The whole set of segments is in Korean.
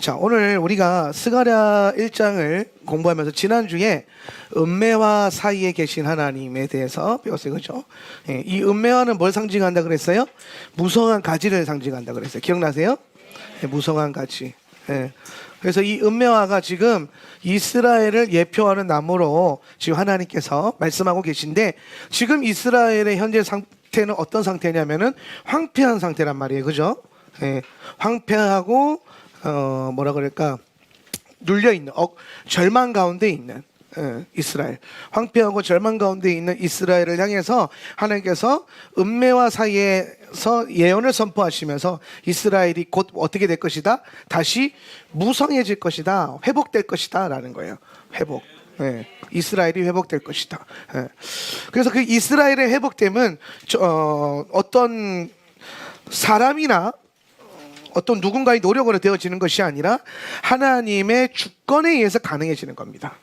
자, 오늘 우리가 스가랴 1장을 공부하면서 지난주에 은매화 사이에 계신 하나님에 대해서 배웠어요. 그렇죠? 예, 이 은매화는 뭘 상징한다 그랬어요? 무성한 가지를 상징한다 그랬어요. 기억나세요? 예, 무성한 가지. 예. 그래서 이 은매화가 지금 이스라엘을 예표하는 나무로 지금 하나님께서 말씀하고 계신데, 지금 이스라엘의 현재 상태는 어떤 상태냐면은 황폐한 상태란 말이에요. 그죠? 예. 황폐하고 뭐라 그럴까, 눌려있는 절망 가운데 있는 이스라엘, 황폐하고 절망 가운데 있는 이스라엘을 향해서 하나님께서 은매화 사이에서 예언을 선포하시면서 이스라엘이 곧 어떻게 될 것이다, 다시 무성해질 것이다, 회복될 것이다 라는 거예요. 회복. 이스라엘이 회복될 것이다. 그래서 그 이스라엘의 회복됨은 어떤 사람이나 어떤 누군가의 노력으로 되어지는 것이 아니라 하나님의 주권에 의해서 가능해지는 겁니다.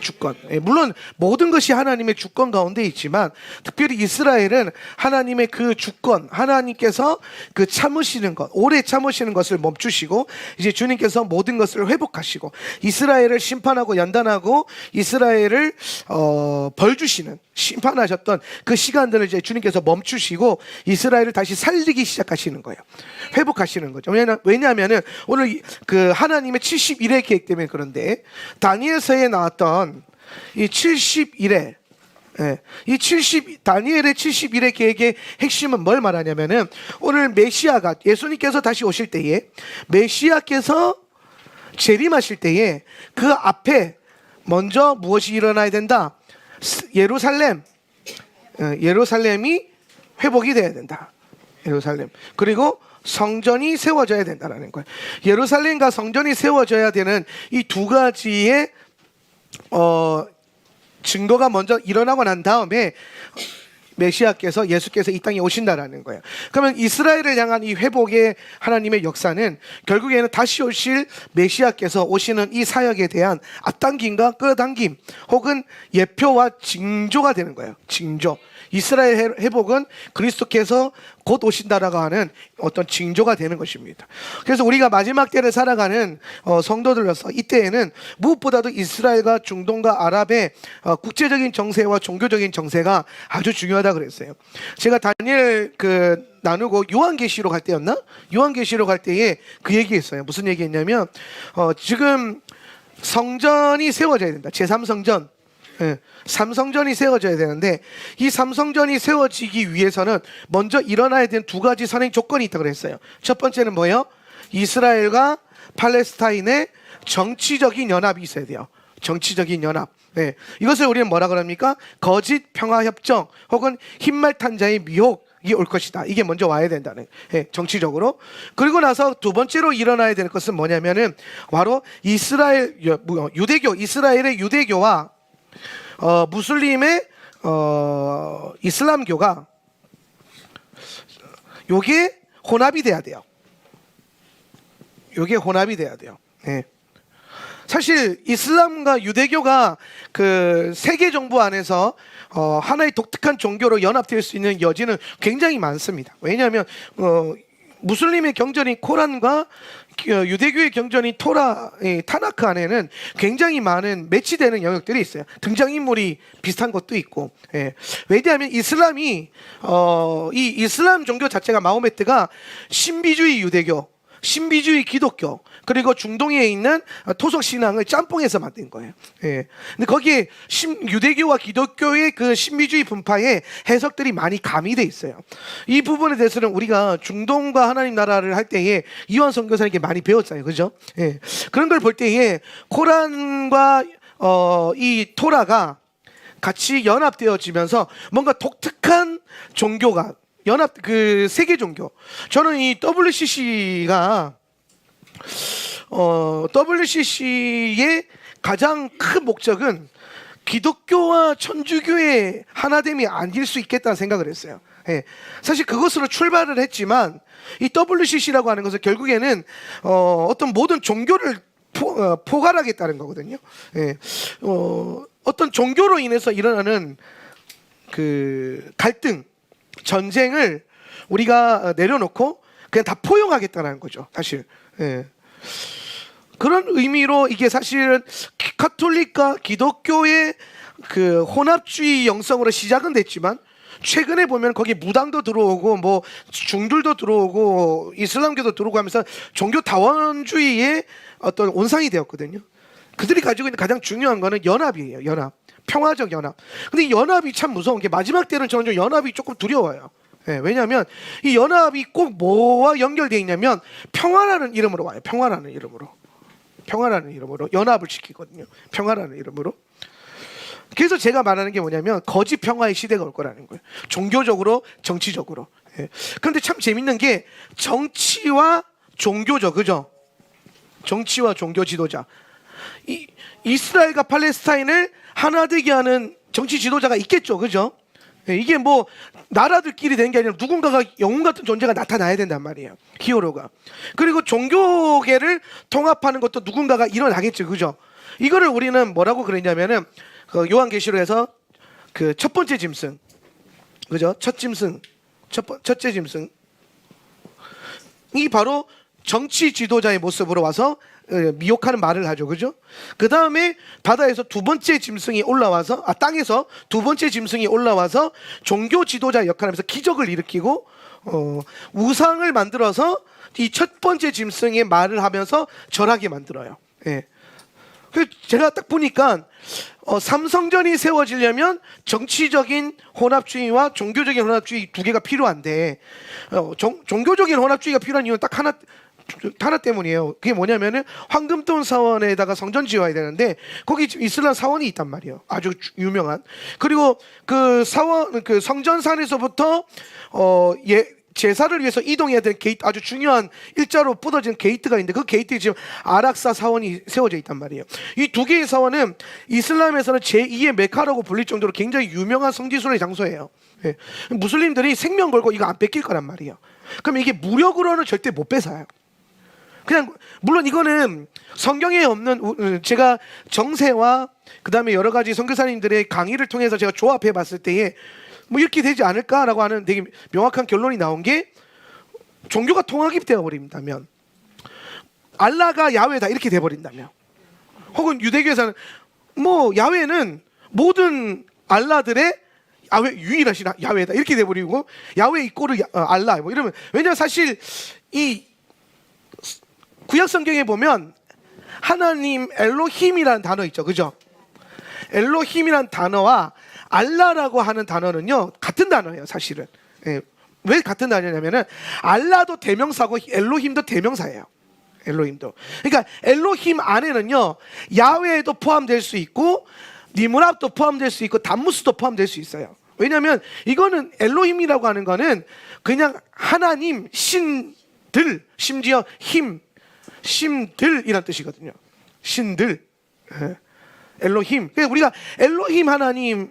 주권. 물론 모든 것이 하나님의 주권 가운데 있지만, 특별히 이스라엘은 하나님의 그 주권, 하나님께서 그 참으시는 것, 오래 참으시는 것을 멈추시고 이제 주님께서 모든 것을 회복하시고 이스라엘을 심판하고 연단하고 이스라엘을 벌 주시는, 심판하셨던 그 시간들을 이제 주님께서 멈추시고 이스라엘을 다시 살리기 시작하시는 거예요. 회복하시는 거죠. 왜냐하면은 오늘 그 하나님의 71회 계획 때문에 그런데, 다니엘서에 나왔던 이 71회, 다니엘의 71회 계획의 핵심은 뭘 말하냐면은, 오늘 메시아가, 예수님께서 다시 오실 때에, 메시아께서 재림하실 때에 그 앞에 먼저 무엇이 일어나야 된다? 예루살렘이 회복이 돼야 된다. 예루살렘. 그리고 성전이 세워져야 된다는 거예요. 예루살렘과 성전이 세워져야 되는 이 두 가지의 증거가 먼저 일어나고 난 다음에 메시아께서, 예수께서 이 땅에 오신다라는 거예요. 그러면 이스라엘을 향한 이 회복의 하나님의 역사는 결국에는 다시 오실 메시아께서 오시는 이 사역에 대한 앞당김과 끌어당김, 혹은 예표와 징조가 되는 거예요. 징조. 이스라엘 회복은 그리스도께서 곧 오신다라고 하는 어떤 징조가 되는 것입니다. 그래서 우리가 마지막 때를 살아가는 성도들로서 이때에는 무엇보다도 이스라엘과 중동과 아랍의 국제적인 정세와 종교적인 정세가 아주 중요하다 그랬어요. 제가 다니엘 나누고 요한계시록 할 때였나? 요한계시록 할 때에 그 얘기했어요. 무슨 얘기했냐면, 지금 성전이 세워져야 된다. 제3성전. 삼성전이 세워져야 되는데, 이 삼성전이 세워지기 위해서는 먼저 일어나야 되는 두 가지 선행 조건이 있다고 그랬어요. 첫 번째는 뭐예요? 이스라엘과 팔레스타인의 정치적인 연합이 있어야 돼요. 정치적인 연합. 이것을 우리는 뭐라 그럽니까? 거짓 평화협정, 혹은 흰말탄 자의 미혹이 올 것이다. 이게 먼저 와야 된다는, 정치적으로. 그리고 나서 두 번째로 일어나야 될 것은 뭐냐면은, 바로 이스라엘의 유대교와 무슬림의 이슬람교가, 요게 혼합이 돼야 돼요. 요게 혼합이 돼야 돼요. 사실 이슬람과 유대교가 그 세계 정부 안에서 하나의 독특한 종교로 연합될 수 있는 여지는 굉장히 많습니다. 왜냐하면 무슬림의 경전인 코란과 유대교의 경전인 타나크 안에는 굉장히 많은 매치되는 영역들이 있어요. 등장인물이 비슷한 것도 있고. 왜냐하면 이슬람이 이 이슬람 종교 자체가, 마호메트가 신비주의 유대교, 신비주의 기독교, 그리고 중동에 있는 토속 신앙을 짬뽕해서 만든 거예요. 근데 거기에 유대교와 기독교의 그 신비주의 분파의 해석들이 많이 가미돼 있어요. 이 부분에 대해서는 우리가 중동과 하나님 나라를 할 때에 이완 선교사에게 많이 배웠어요. 그죠? 그런 걸 볼 때에 코란과 이 토라가 같이 연합되어지면서 뭔가 독특한 종교가 세계 종교. 저는 이 WCC의 가장 큰 목적은 기독교와 천주교의 하나됨이 아닐 수 있겠다는 생각을 했어요. 사실 그것으로 출발을 했지만, 이 WCC라고 하는 것은 결국에는 어떤 모든 종교를 포괄하겠다는 거거든요. 어떤 종교로 인해서 일어나는 그 갈등, 전쟁을 우리가 내려놓고 그냥 다 포용하겠다는 거죠, 사실. 그런 의미로 이게 사실은 가톨릭과 기독교의 그 혼합주의 영성으로 시작은 됐지만 최근에 보면 거기 무당도 들어오고 뭐 중들도 들어오고 이슬람교도 들어오고 하면서 종교 다원주의의 어떤 온상이 되었거든요. 그들이 가지고 있는 가장 중요한 거는 연합이에요. 연합, 평화적 연합. 근데 이 연합이 참 무서운 게 마지막 때는 저는 좀 연합이 조금 두려워요. 예, 왜냐하면 이 연합이 꼭 뭐와 연결되어 있냐면 평화라는 이름으로 와요. 평화라는 이름으로 연합을 시키거든요. 평화라는 이름으로. 그래서 제가 말하는 게 뭐냐면 거짓 평화의 시대가 올 거라는 거예요. 종교적으로, 정치적으로. 예. 그런데 참 재밌는 게 정치와 종교죠, 그죠? 정치와 종교 지도자. 이스라엘과 팔레스타인을 하나 되게 하는 정치 지도자가 있겠죠, 그죠? 예, 이게 뭐 나라들끼리 되는 게 아니라 누군가가 영웅 같은 존재가 나타나야 된단 말이에요. 히어로가. 그리고 종교계를 통합하는 것도 누군가가 일어나겠죠, 그죠? 이거를 우리는 뭐라고 그랬냐면은 그 요한계시록에서 그 첫 번째 짐승, 그죠? 첫째 짐승. 이 바로 정치 지도자의 모습으로 와서 미혹하는 말을 하죠, 그죠? 그 다음에 바다에서 두 번째 짐승이 올라와서 땅에서 두 번째 짐승이 올라와서 종교 지도자 역할을 하면서 기적을 일으키고 우상을 만들어서 이 첫 번째 짐승의 말을 하면서 절하게 만들어요. 예. 제가 딱 보니까 삼성전이 세워지려면 정치적인 혼합주의와 종교적인 혼합주의 두 개가 필요한데 종교적인 혼합주의가 필요한 이유는 딱 하나 때문이에요. 그게 뭐냐면은 황금돈 사원에다가 성전 지어야 되는데 거기 이슬람 사원이 있단 말이에요. 아주 유명한. 그리고 그 사원 그 성전산에서부터 제사를 위해서 이동해야 되는 게이트, 아주 중요한 일자로 뻗어진 게이트가 있는데 그 게이트에 지금 아락사 사원이 세워져 있단 말이에요. 이 두 개의 사원은 이슬람에서는 제2의 메카라고 불릴 정도로 굉장히 유명한 성지순례 장소예요. 예. 무슬림들이 생명 걸고 이거 안 뺏길 거란 말이에요. 그럼 이게 무력으로는 절대 못 뺏어요. 그냥 물론 이거는 성경에 없는, 제가 정세와 그 다음에 여러 가지 선교사님들의 강의를 통해서 제가 조합해 봤을 때에 뭐 이렇게 되지 않을까라고 하는 되게 명확한 결론이 나온 게, 종교가 통합이 되어버린다면, 알라가 야훼다 이렇게 돼버린다면, 혹은 유대교에서는 뭐 야훼는 모든 알라들의 유일하신 야훼다 이렇게 돼버리고, 야훼 이꼬르 알라 뭐 이러면, 왜냐면 사실 이 구약 성경에 보면 하나님 엘로힘이라는 단어 있죠, 그죠? 엘로힘이라는 단어와 알라라고 하는 단어는요 같은 단어예요, 사실은. 예. 왜 같은 단어냐면은 알라도 대명사고 엘로힘도 대명사예요. 엘로힘도. 그러니까 엘로힘 안에는요 야훼도 포함될 수 있고 니므랍도 포함될 수 있고 담무스도 포함될 수 있어요. 왜냐하면 이거는 엘로힘이라고 하는 거는 그냥 하나님, 신들, 심지어 심들이란 뜻이거든요. 신들. 예. 엘로힘. 그러니까 우리가 엘로힘 하나님의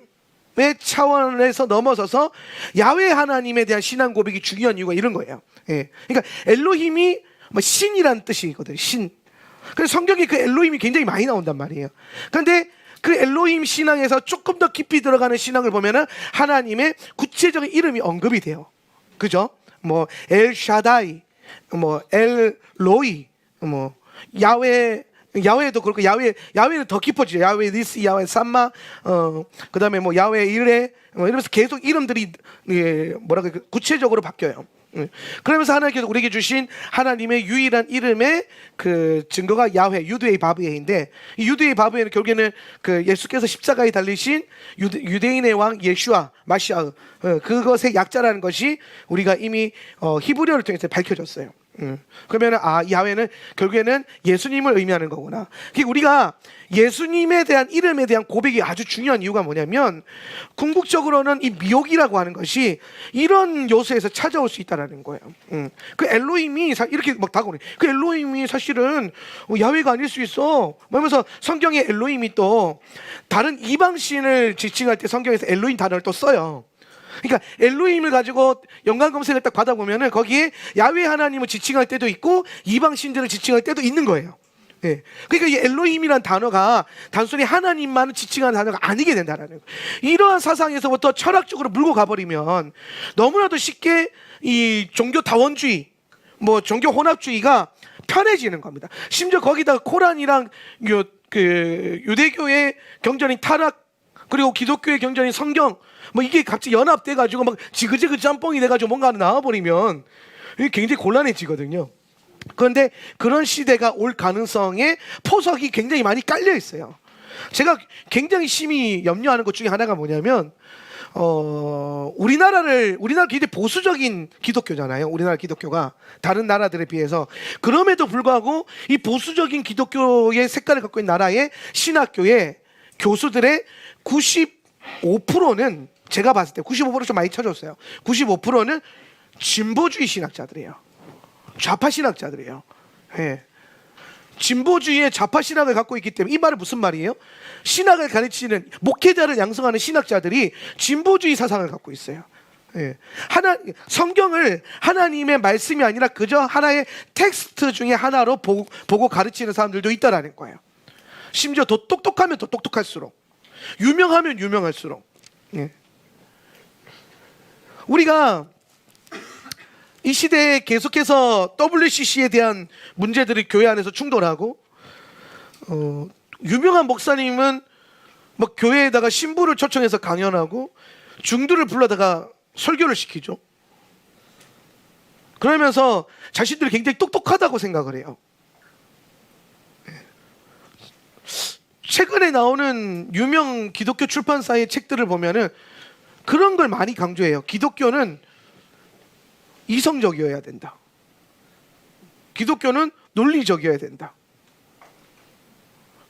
차원에서 넘어서서 야훼 하나님에 대한 신앙 고백이 중요한 이유가 이런 거예요. 예. 그러니까 엘로힘이 뭐 신이란 뜻이거든요. 신. 그래서 성경에 그 엘로힘이 굉장히 많이 나온단 말이에요. 그런데 그 엘로힘 신앙에서 조금 더 깊이 들어가는 신앙을 보면은 하나님의 구체적인 이름이 언급이 돼요. 그죠? 뭐 엘샤다이, 뭐 엘로이, 뭐 야훼도 그렇고, 야훼는 더 깊어지죠. 야훼 니스, 야훼 삼마, 그다음에 뭐 야훼 이레, 뭐 이러면서 계속 이름들이 구체적으로 바뀌어요. 그러면서 하나님께서 우리에게 주신 하나님의 유일한 이름의 그 증거가 야훼, 유드의 바브예인데, 이 유드의 바브예는 결국에는 그 예수께서 십자가에 달리신 유대인의 왕 예슈아 마시아, 그것의 약자라는 것이 우리가 이미 히브리어를 통해서 밝혀졌어요. 그러면 야훼는 결국에는 예수님을 의미하는 거구나. 우리가 예수님에 대한 이름에 대한 고백이 아주 중요한 이유가 뭐냐면, 궁극적으로는 이 미혹이라고 하는 것이 이런 요소에서 찾아올 수 있다는 거예요. 그 엘로힘이 이렇게 막 다가오네. 그 엘로힘이 사실은 야훼가 아닐 수 있어. 그러면서 성경에 엘로힘이 또 다른 이방신을 지칭할 때 성경에서 엘로힘 단어를 또 써요. 그러니까 엘로힘을 가지고 연관 검색을 딱 받아보면은 거기에 야훼 하나님을 지칭할 때도 있고 이방 신들을 지칭할 때도 있는 거예요. 예. 그러니까 이 엘로힘이란 단어가 단순히 하나님만 지칭하는 단어가 아니게 된다는 거예요. 이러한 사상에서부터 철학적으로 물고 가버리면 너무나도 쉽게 이 종교 다원주의, 뭐 종교 혼합주의가 편해지는 겁니다. 심지어 거기다가 코란이랑 유대교의 경전인 타락, 그리고 기독교의 경전인 성경, 뭐 이게 같이 연합돼 가지고 막 지그재그 짬뽕이 돼 가지고 뭔가 나와 버리면 이게 굉장히 곤란해지거든요. 그런데 그런 시대가 올 가능성에 포석이 굉장히 많이 깔려 있어요. 제가 굉장히 심히 염려하는 것 중에 하나가 뭐냐면 우리나라 굉장히 보수적인 기독교잖아요. 우리나라 기독교가 다른 나라들에 비해서. 그럼에도 불구하고 이 보수적인 기독교의 색깔을 갖고 있는 나라의 신학교의 교수들의 95%는 제가 봤을 때 95% 좀 많이 쳐줬어요. 95%는 진보주의 신학자들이에요. 좌파 신학자들이에요. 예. 진보주의의 좌파 신학을 갖고 있기 때문에, 이 말은 무슨 말이에요? 신학을 가르치는 목회자를 양성하는 신학자들이 진보주의 사상을 갖고 있어요. 예. 성경을 하나님의 말씀이 아니라 그저 하나의 텍스트 중에 하나로 보고 가르치는 사람들도 있다라는 거예요. 심지어 더 똑똑하면 더 똑똑할수록, 유명하면 유명할수록. 예. 우리가 이 시대에 계속해서 WCC에 대한 문제들이 교회 안에서 충돌하고, 유명한 목사님은 뭐 교회에다가 신부를 초청해서 강연하고 중들을 불러다가 설교를 시키죠. 그러면서 자신들이 굉장히 똑똑하다고 생각을 해요. 최근에 나오는 유명 기독교 출판사의 책들을 보면은 그런 걸 많이 강조해요. 기독교는 이성적이어야 된다. 기독교는 논리적이어야 된다.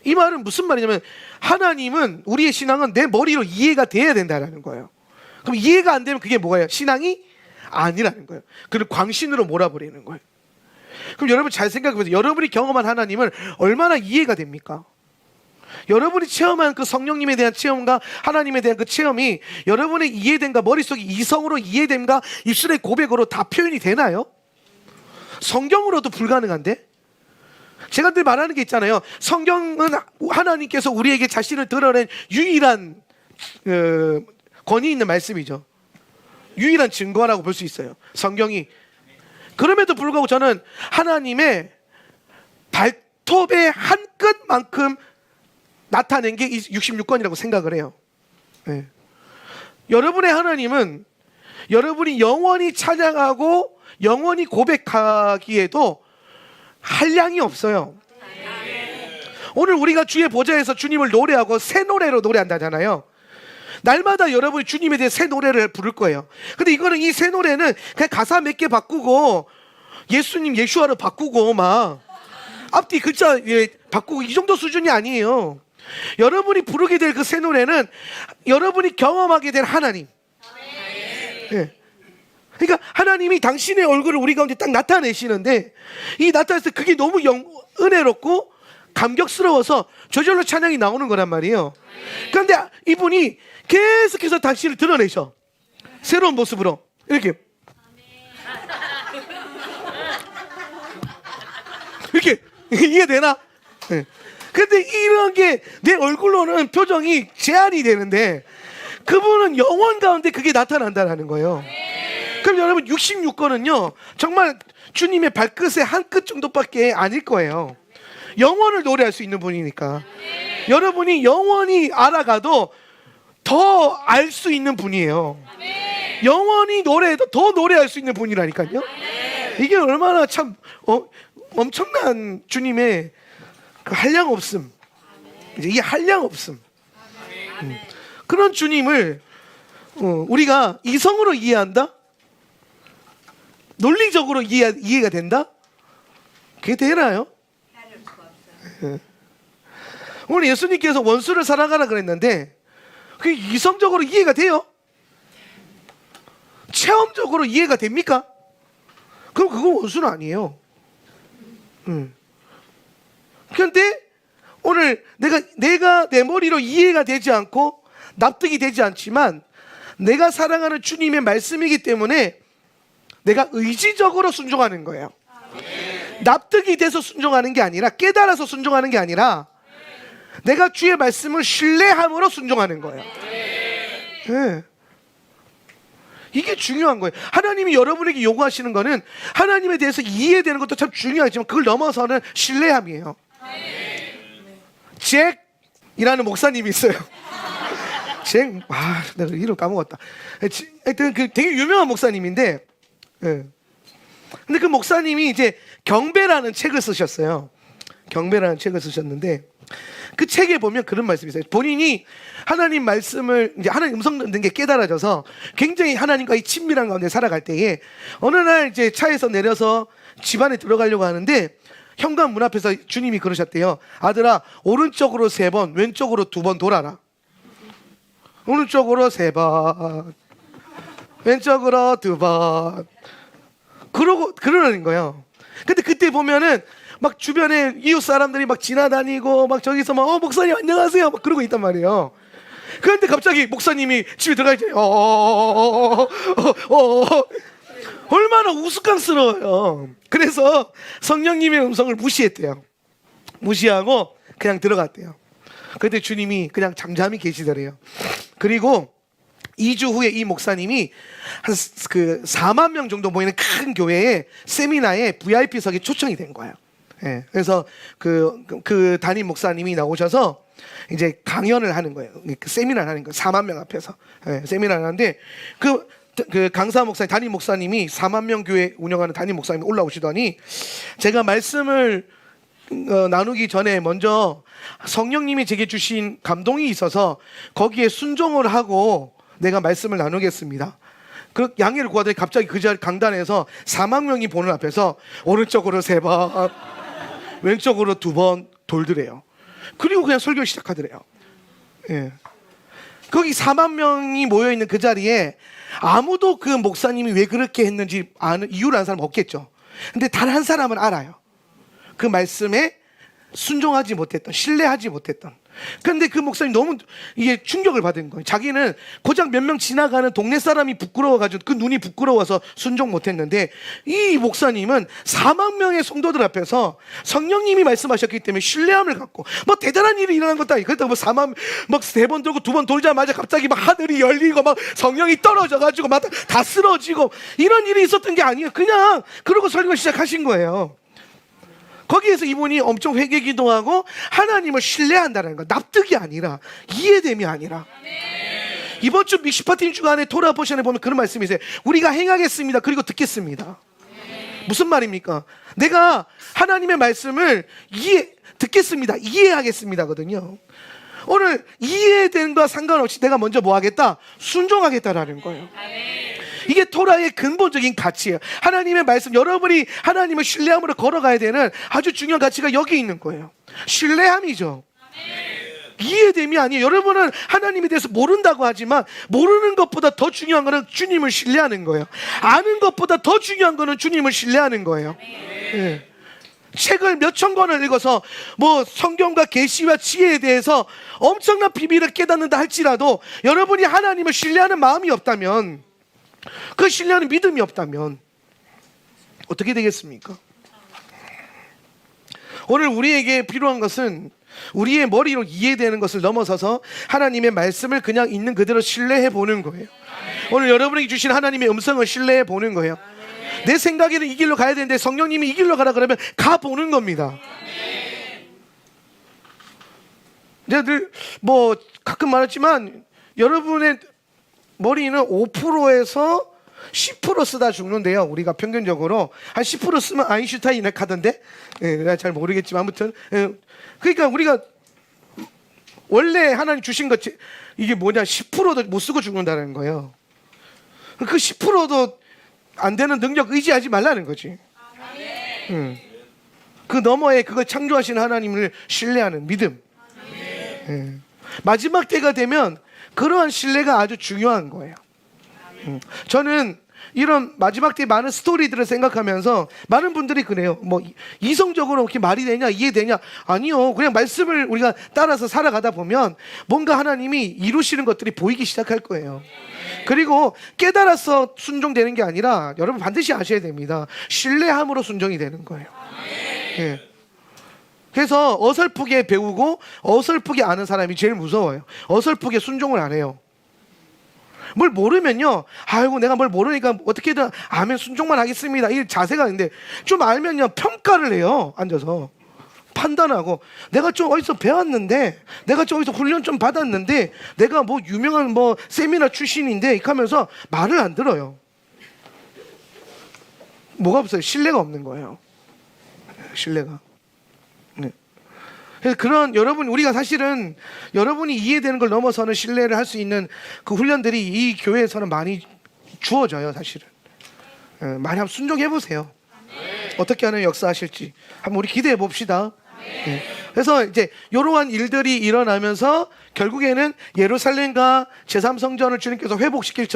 이 말은 무슨 말이냐면, 하나님은, 우리의 신앙은 내 머리로 이해가 돼야 된다는 거예요. 그럼 이해가 안 되면 그게 뭐예요? 신앙이 아니라는 거예요. 그걸 광신으로 몰아버리는 거예요. 그럼 여러분 잘 생각해보세요. 여러분이 경험한 하나님은 얼마나 이해가 됩니까? 여러분이 체험한 그 성령님에 대한 체험과 하나님에 대한 그 체험이 여러분의 이해됨과 머릿속에 이성으로 이해됨과 입술의 고백으로 다 표현이 되나요? 성경으로도 불가능한데? 제가 늘 말하는 게 있잖아요. 성경은 하나님께서 우리에게 자신을 드러낸 유일한 권위 있는 말씀이죠. 유일한 증거라고 볼 수 있어요, 성경이. 그럼에도 불구하고 저는 하나님의 발톱의 한 끗만큼 나타낸 게 66권이라고 생각을 해요. 네. 여러분의 하나님은 여러분이 영원히 찬양하고 영원히 고백하기에도 한량이 없어요. 오늘 우리가 주의 보좌에서 주님을 노래하고 새 노래로 노래한다잖아요. 날마다 여러분이 주님에 대해 새 노래를 부를 거예요. 근데 이거는, 이 새 노래는 그냥 가사 몇 개 바꾸고 예수님 예슈아로 바꾸고 막 앞뒤 글자 바꾸고 이 정도 수준이 아니에요. 여러분이 부르게 될 그 새 노래는 여러분이 경험하게 될 하나님. 네. 그러니까 하나님이 당신의 얼굴을 우리 가운데 딱 나타내시는데, 이 나타냈을 때 그게 너무 은혜롭고 감격스러워서 저절로 찬양이 나오는 거란 말이에요. 그런데 이분이 계속해서 당신을 드러내셔. 새로운 모습으로 이렇게 이해되나? 네. 근데 이런 게 내 얼굴로는 표정이 제한이 되는데, 그분은 영혼 가운데 그게 나타난다는 거예요. 그럼 여러분 66권은요 정말 주님의 발끝의 한 끗 정도밖에 아닐 거예요. 영원을 노래할 수 있는 분이니까. 여러분이 영원히 알아가도 더 알 수 있는 분이에요. 영원히 노래해도 더 노래할 수 있는 분이라니까요. 이게 얼마나 참 엄청난 주님의 그 한량 없음, 이게 한량 없음. 그런 주님을 우리가 이성으로 이해한다? 논리적으로 이해가 된다? 그게 되나요? 오늘 예수님께서 원수를 사랑하라 그랬는데 그게 이성적으로 이해가 돼요? 체험적으로 이해가 됩니까? 그럼 그건 원수는 아니에요. 그런데 오늘 내가 내 머리로 이해가 되지 않고 납득이 되지 않지만 내가 사랑하는 주님의 말씀이기 때문에 내가 의지적으로 순종하는 거예요. 납득이 돼서 순종하는 게 아니라, 깨달아서 순종하는 게 아니라, 내가 주의 말씀을 신뢰함으로 순종하는 거예요. 네. 이게 중요한 거예요. 하나님이 여러분에게 요구하시는 거는 하나님에 대해서 이해되는 것도 참 중요하지만 그걸 넘어서는 신뢰함이에요. 잭이라는 목사님이 있어요. 잭, 내가 이름 까먹었다. 하여튼 그 되게 유명한 목사님인데, 근데 그 목사님이 이제 경배라는 책을 쓰셨어요. 경배라는 책을 쓰셨는데 그 책에 보면 그런 말씀이 있어요. 본인이 하나님 말씀을 이제 하나님 음성 듣는 게 깨달아져서 굉장히 하나님과의 친밀한 가운데 살아갈 때에 어느 날 이제 차에서 내려서 집 안에 들어가려고 하는데 현관 문 앞에서 주님이 그러셨대요. 아들아, 오른쪽으로 3번, 왼쪽으로 2번 돌아라. 오른쪽으로 3번, 왼쪽으로 2번. 그러는 거예요. 근데 그때 보면은 막 주변에 이웃 사람들이 막 지나다니고 막 저기서 막 목사님 안녕하세요 막 그러고 있단 말이에요. 그런데 갑자기 목사님이 집에 들어가지 얼마나 우스꽝스러워요. 그래서 성령님의 음성을 무시했대요. 무시하고 그냥 들어갔대요. 그때 주님이 그냥 잠잠히 계시더래요. 그리고 2주 후에 이 목사님이 한 4만 명 정도 모이는 큰 교회에 세미나에 VIP석에 초청이 된 거예요. 예, 그래서 그 담임 목사님이 나오셔서 이제 강연을 하는 거예요. 세미나를 하는 거예요. 4만 명 앞에서 세미나를 하는데 그 강사 목사님, 담임 목사님이 4만 명 교회 운영하는 담임 목사님이 올라오시더니 제가 말씀을 나누기 전에 먼저 성령님이 제게 주신 감동이 있어서 거기에 순종을 하고 내가 말씀을 나누겠습니다. 그 양해를 구하더니 갑자기 그 자리 강단에서 4만 명이 보는 앞에서 오른쪽으로 3번, 왼쪽으로 2번 돌더래요. 그리고 그냥 설교를 시작하더래요. 예. 거기 4만 명이 모여있는 그 자리에 아무도 그 목사님이 왜 그렇게 했는지 아는 이유를 아는 사람은 없겠죠. 근데 단 한 사람은 알아요. 그 말씀에 순종하지 못했던, 신뢰하지 못했던. 그런데 그 목사님 너무 이게 충격을 받은 거예요. 자기는 고작 몇 명 지나가는 동네 사람이 부끄러워가지고 그 눈이 부끄러워서 순종 못했는데 이 목사님은 4만 명의 성도들 앞에서 성령님이 말씀하셨기 때문에 신뢰함을 갖고 뭐 대단한 일이 일어난 것도 아니고 그렇다고 뭐 4만 막 3번 돌고 2번 돌자마자 갑자기 막 하늘이 열리고 막 성령이 떨어져가지고 막 다 쓰러지고 이런 일이 있었던 게 아니에요. 그냥 그러고 설교를 시작하신 거예요. 거기에서 이분이 엄청 회개 기도하고 하나님을 신뢰한다는 거, 납득이 아니라 이해됨이 아니라. 이번 주 미시파팀 주간에 토라 포션에 보면 그런 말씀이 있어요. 우리가 행하겠습니다. 그리고 듣겠습니다. 무슨 말입니까? 내가 하나님의 말씀을 듣겠습니다. 이해하겠습니다거든요. 오늘 이해된 것과 상관없이 내가 먼저 뭐 하겠다? 순종하겠다라는 거예요. 이게 토라의 근본적인 가치예요. 하나님의 말씀, 여러분이 하나님을 신뢰함으로 걸어가야 되는 아주 중요한 가치가 여기 있는 거예요. 신뢰함이죠. 이해됨이 아니에요. 여러분은 하나님에 대해서 모른다고 하지만 모르는 것보다 더 중요한 거는 주님을 신뢰하는 거예요. 아는 것보다 더 중요한 거는 주님을 신뢰하는 거예요. 네. 책을 몇천 권을 읽어서 뭐 성경과 계시와 지혜에 대해서 엄청난 비밀을 깨닫는다 할지라도 여러분이 하나님을 신뢰하는 마음이 없다면, 그 신뢰하는 믿음이 없다면 어떻게 되겠습니까? 오늘 우리에게 필요한 것은 우리의 머리로 이해되는 것을 넘어서서 하나님의 말씀을 그냥 있는 그대로 신뢰해 보는 거예요. 오늘 여러분에게 주신 하나님의 음성을 신뢰해 보는 거예요. 내 생각에는 이 길로 가야 되는데 성령님이 이 길로 가라 그러면 가보는 겁니다. 제가 늘 뭐 가끔 말했지만 여러분의 머리는 5%에서 10% 쓰다 죽는데요. 우리가 평균적으로 한 10% 쓰면 아인슈타인을 하던데, 내가 잘 모르겠지만 아무튼 그러니까 우리가 원래 하나님 주신 것 이게 뭐냐 10%도 못 쓰고 죽는다는 거예요. 그 10%도 안 되는 능력 의지하지 말라는 거지. 그 너머에 그걸 창조하신 하나님을 신뢰하는 믿음. 마지막 때가 되면 그러한 신뢰가 아주 중요한 거예요. 저는 이런 마지막 때 많은 스토리들을 생각하면서 많은 분들이 그래요. 뭐 이성적으로 이렇게 말이 되냐 이해되냐? 아니요. 그냥 말씀을 우리가 따라서 살아가다 보면 뭔가 하나님이 이루시는 것들이 보이기 시작할 거예요. 그리고 깨달아서 순종되는 게 아니라 여러분 반드시 아셔야 됩니다. 신뢰함으로 순종이 되는 거예요. 예. 그래서 어설프게 배우고 어설프게 아는 사람이 제일 무서워요. 어설프게 순종을 안 해요. 뭘 모르면요, 아이고 내가 뭘 모르니까 어떻게든 아멘 순종만 하겠습니다, 이 자세가 있는데, 좀 알면요 평가를 해요. 앉아서 판단하고, 내가 좀 어디서 배웠는데, 내가 좀 어디서 훈련 좀 받았는데, 내가 뭐 유명한 뭐 세미나 출신인데 이렇게 하면서 말을 안 들어요. 뭐가 없어요? 신뢰가 없는 거예요. 신뢰가. 네. 그래서 그런, 여러분, 우리가 사실은 여러분이 이해되는 걸 넘어서는 신뢰를 할 수 있는 그 훈련들이 이 교회에서는 많이 주어져요. 사실은 많이 한번 순종해 보세요. 어떻게 하는 역사하실지 한번 우리 기대해 봅시다. 네. 그래서 이제 이러한 일들이 일어나면서 결국에는 예루살렘과 제3성전을 주님께서 회복시킬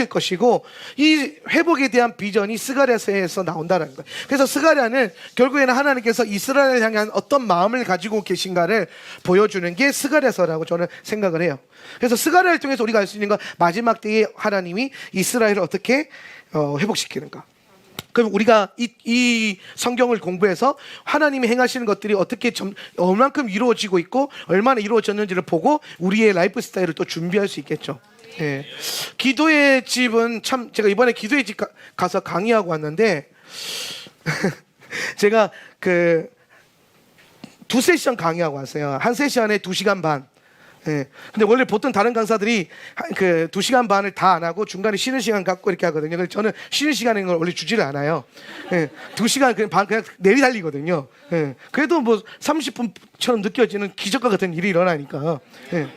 것이고, 이 회복에 대한 비전이 스가랴서에서 나온다는 거예요. 그래서 스가랴는 결국에는 하나님께서 이스라엘을 향한 어떤 마음을 가지고 계신가를 보여주는 게 스가랴서라고 저는 생각을 해요. 그래서 스가랴를 통해서 우리가 알 수 있는 건 마지막 때에 하나님이 이스라엘을 어떻게 회복시키는가. 그럼 우리가 이 성경을 공부해서 하나님이 행하시는 것들이 어떻게 얼만큼 이루어지고 있고 얼마나 이루어졌는지를 보고 우리의 라이프 스타일을 또 준비할 수 있겠죠. 예. 기도의 집은 참, 제가 이번에 기도의 집 가서 강의하고 왔는데 제가 그 2세션 강의하고 왔어요. 한 세션에 2시간 반. 예. 근데 원래 보통 다른 강사들이 그 2시간 반을 다 안 하고 중간에 쉬는 시간 갖고 이렇게 하거든요. 그래서 저는 쉬는 시간인 걸 원래 주지를 않아요. 예. 2시간 반 그냥 내리달리거든요. 예. 그래도 뭐 30분처럼 느껴지는 기적과 같은 일이 일어나니까. 예.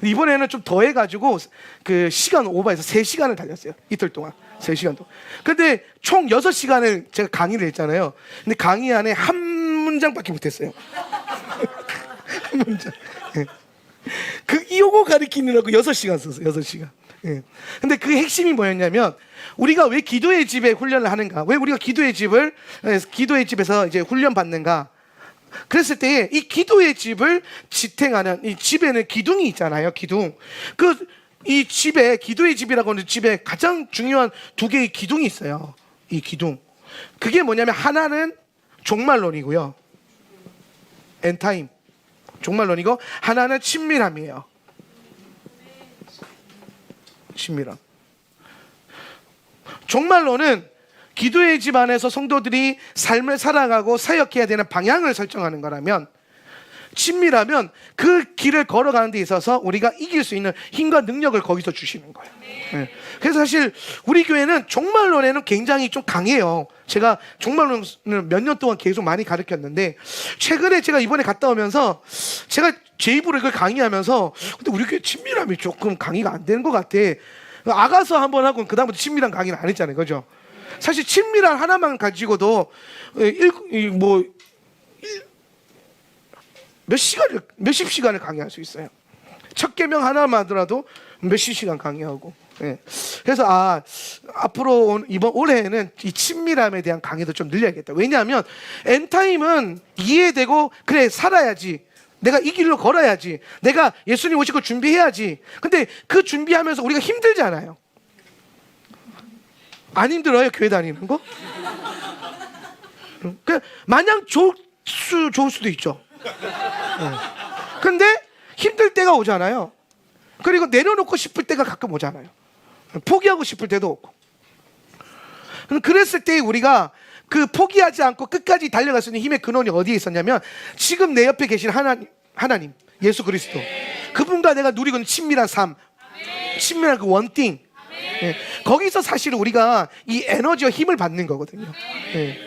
이번에는 좀 더 해가지고 그 시간 오버해서 3시간을 달렸어요. 이틀 동안. 3시간 동안. 근데 총 6시간을 제가 강의를 했잖아요. 근데 강의 안에 한 문장밖에 못했어요. 한 문장. 예. 요거 가르치느라고 6시간 썼어요. 6시간. 예. 근데 그 핵심이 뭐였냐면, 우리가 왜 기도의 집에 훈련을 하는가? 왜 우리가 기도의 집에서 이제 훈련 받는가? 그랬을 때 이 기도의 집을 지탱하는, 이 집에는 기둥이 있잖아요. 기둥. 이 집에, 기도의 집이라고 하는 집에 가장 중요한 2개의 기둥이 있어요. 이 기둥. 그게 뭐냐면, 하나는 종말론이고요. 엔타임. 종말론이고, 하나는 친밀함이에요. 친밀함. 종말론은 기도의 집 안에서 성도들이 삶을 살아가고 사역해야 되는 방향을 설정하는 거라면, 친밀하면 그 길을 걸어가는 데 있어서 우리가 이길 수 있는 힘과 능력을 거기서 주시는 거예요. 네. 그래서 사실 우리 교회는 종말론에는 굉장히 좀 강해요. 제가 종말론을 몇 년 동안 계속 많이 가르쳤는데, 최근에 제가 이번에 갔다 오면서 제가 제 입으로 이걸 강의하면서, 근데 우리 교회 친밀함이 조금 강의가 안 되는 것 같아. 아가서 한번 하고 그다음부터 친밀한 강의는 안 했잖아요. 그죠? 사실 친밀한 하나만 가지고도 몇십 시간을 강의할 수 있어요. 첫 계명 하나만 하더라도 몇십 시간 강의하고. 예. 그래서 앞으로 이번 올해에는 이 친밀함에 대한 강의도 좀 늘려야겠다. 왜냐하면 엔타임은 이해되고, 그래 살아야지, 내가 이 길로 걸어야지, 내가 예수님 오실 거 준비해야지. 근데 그 준비하면서 우리가 힘들잖아요. 안 힘들어요? 교회 다니는 거? 마냥 좋을 수도 있죠. 근데 힘들 때가 오잖아요. 그리고 내려놓고 싶을 때가 가끔 오잖아요. 포기하고 싶을 때도 오고. 그랬을 때 우리가 그 포기하지 않고 끝까지 달려갈 수 있는 힘의 근원이 어디에 있었냐면, 지금 내 옆에 계신 하나님 예수 그리스도, 그분과 내가 누리고 있는 친밀한 삶, 친밀한 그 원띵, 예. 거기서 사실 우리가 이 에너지와 힘을 받는 거거든요. 예.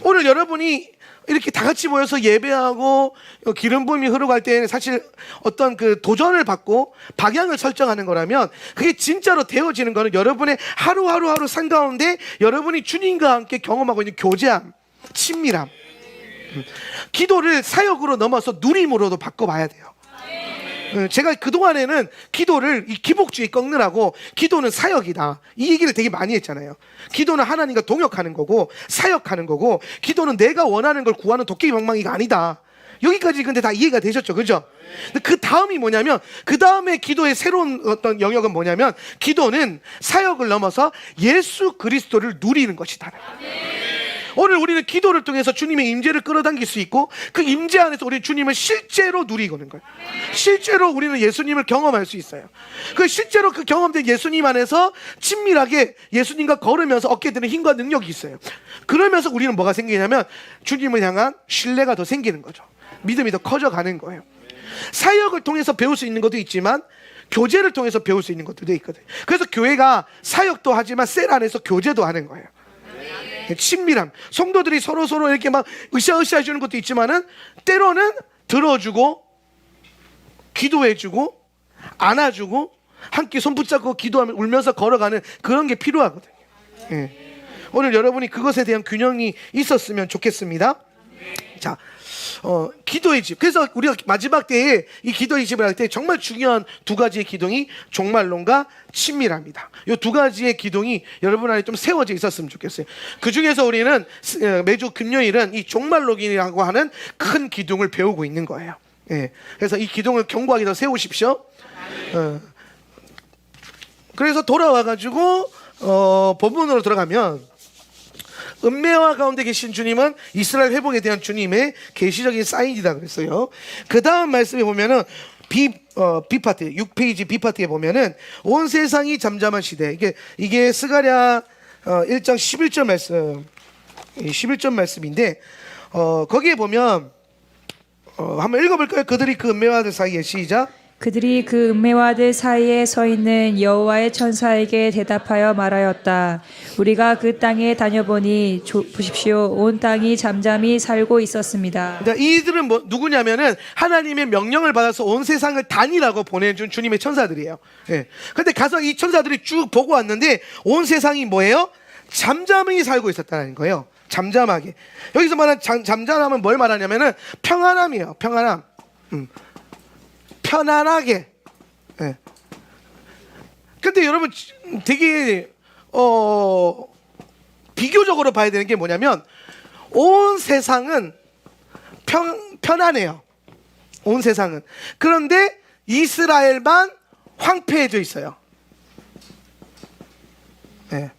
오늘 여러분이 이렇게 다 같이 모여서 예배하고 기름 부음이 흐르고 할 때 사실 어떤 그 도전을 받고 방향을 설정하는 거라면, 그게 진짜로 되어지는 거는 여러분의 하루하루 삶 가운데 여러분이 주님과 함께 경험하고 있는 교제함, 친밀함. 기도를 사역으로 넘어서 누림으로도 바꿔봐야 돼요. 제가 그동안에는 기도를 이 기복주의 꺾느라고, 기도는 사역이다, 이 얘기를 되게 많이 했잖아요. 기도는 하나님과 동역하는 거고 사역하는 거고, 기도는 내가 원하는 걸 구하는 도깨비 방망이가 아니다. 여기까지 근데 다 이해가 되셨죠? 그죠? 근데 그 다음이 뭐냐면, 그 다음에 기도의 새로운 어떤 영역은 뭐냐면, 기도는 사역을 넘어서 예수 그리스도를 누리는 것이다. 오늘 우리는 기도를 통해서 주님의 임재를 끌어당길 수 있고 그 임재 안에서 우리는 주님을 실제로 누리는 거예요. 실제로 우리는 예수님을 경험할 수 있어요. 그 실제로 그 경험된 예수님 안에서 친밀하게 예수님과 걸으면서 얻게 되는 힘과 능력이 있어요. 그러면서 우리는 뭐가 생기냐면 주님을 향한 신뢰가 더 생기는 거죠. 믿음이 더 커져가는 거예요. 사역을 통해서 배울 수 있는 것도 있지만 교제를 통해서 배울 수 있는 것들도 있거든요. 그래서 교회가 사역도 하지만 셀 안에서 교제도 하는 거예요. 친밀함. 성도들이 서로 이렇게 막 으쌰으쌰 해주는 것도 있지만은 때로는 들어주고 기도해주고 안아주고 함께 손 붙잡고 기도하며 울면서 걸어가는 그런 게 필요하거든요. 오늘 여러분이 그것에 대한 균형이 있었으면 좋겠습니다. 자, 기도의 집. 그래서 우리가 마지막 때에 이 기도의 집을 할 때 정말 중요한 두 가지의 기둥이 종말론과 친밀합니다. 이 두 가지의 기둥이 여러분 안에 좀 세워져 있었으면 좋겠어요. 그 중에서 우리는 매주 금요일은 이 종말론이라고 하는 큰 기둥을 배우고 있는 거예요. 그래서 이 기둥을 견고하게 더 세우십시오. 그래서 돌아와가지고 본문으로 들어가면 은혜와 가운데 계신 주님은 이스라엘 회복에 대한 주님의 계시적인 사인이다 그랬어요. 그 다음 말씀에 보면은 B파트 6페이지 B파트에 보면은 온 세상이 잠잠한 시대, 이게 스가랴 1장 11절 말씀, 11절 말씀인데 거기에 보면 한번 읽어볼까요? 그들이 그 은혜와들 사이에, 시작. 그들이 그 은혜와들 사이에 서 있는 여호와의 천사에게 대답하여 말하였다. 우리가 그 땅에 다녀보니 보십시오, 온 땅이 잠잠히 살고 있었습니다. 그러니까 이들은 누구냐면은 하나님의 명령을 받아서 온 세상을 다니라고 보내준 주님의 천사들이에요. 근데 가서 이 천사들이 쭉 보고 왔는데 온 세상이 뭐예요? 잠잠히 살고 있었다는 거예요. 잠잠하게. 여기서 말하는 잠잠함은 뭘 말하냐면은 평안함이에요. 평안함. 편안하게. 근데 여러분 되게 비교적으로 봐야 되는 게 뭐냐면 온 세상은 편안해요. 온 세상은. 그런데 이스라엘만 황폐해져 있어요.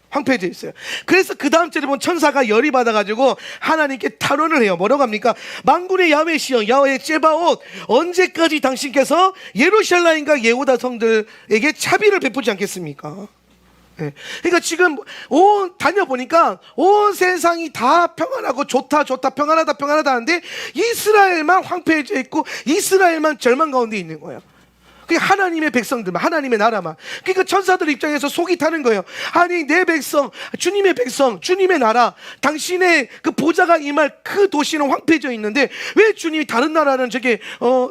황폐해져 있어요. 그래서 그 다음 절에 보면 천사가 열이 받아가지고 하나님께 탄원을 해요. 뭐라고 합니까? 만군의 야훼시여 야훼 째바옷, 언제까지 당신께서 예루살렘과 예후다 성들에게 차비를 베푸지 않겠습니까? 그러니까 지금 다녀보니까 온 세상이 다 평안하고 좋다 평안하다 하는데 이스라엘만 황폐해져 있고 이스라엘만 절망 가운데 있는 거예요. 그게 하나님의 백성들만, 하나님의 나라만. 그러니까 천사들 입장에서 속이 타는 거예요. 아니 내 백성, 주님의 백성, 주님의 나라, 당신의 그 보좌가 임할 그 도시는 황폐해져 있는데 왜 주님이 다른 나라는 저게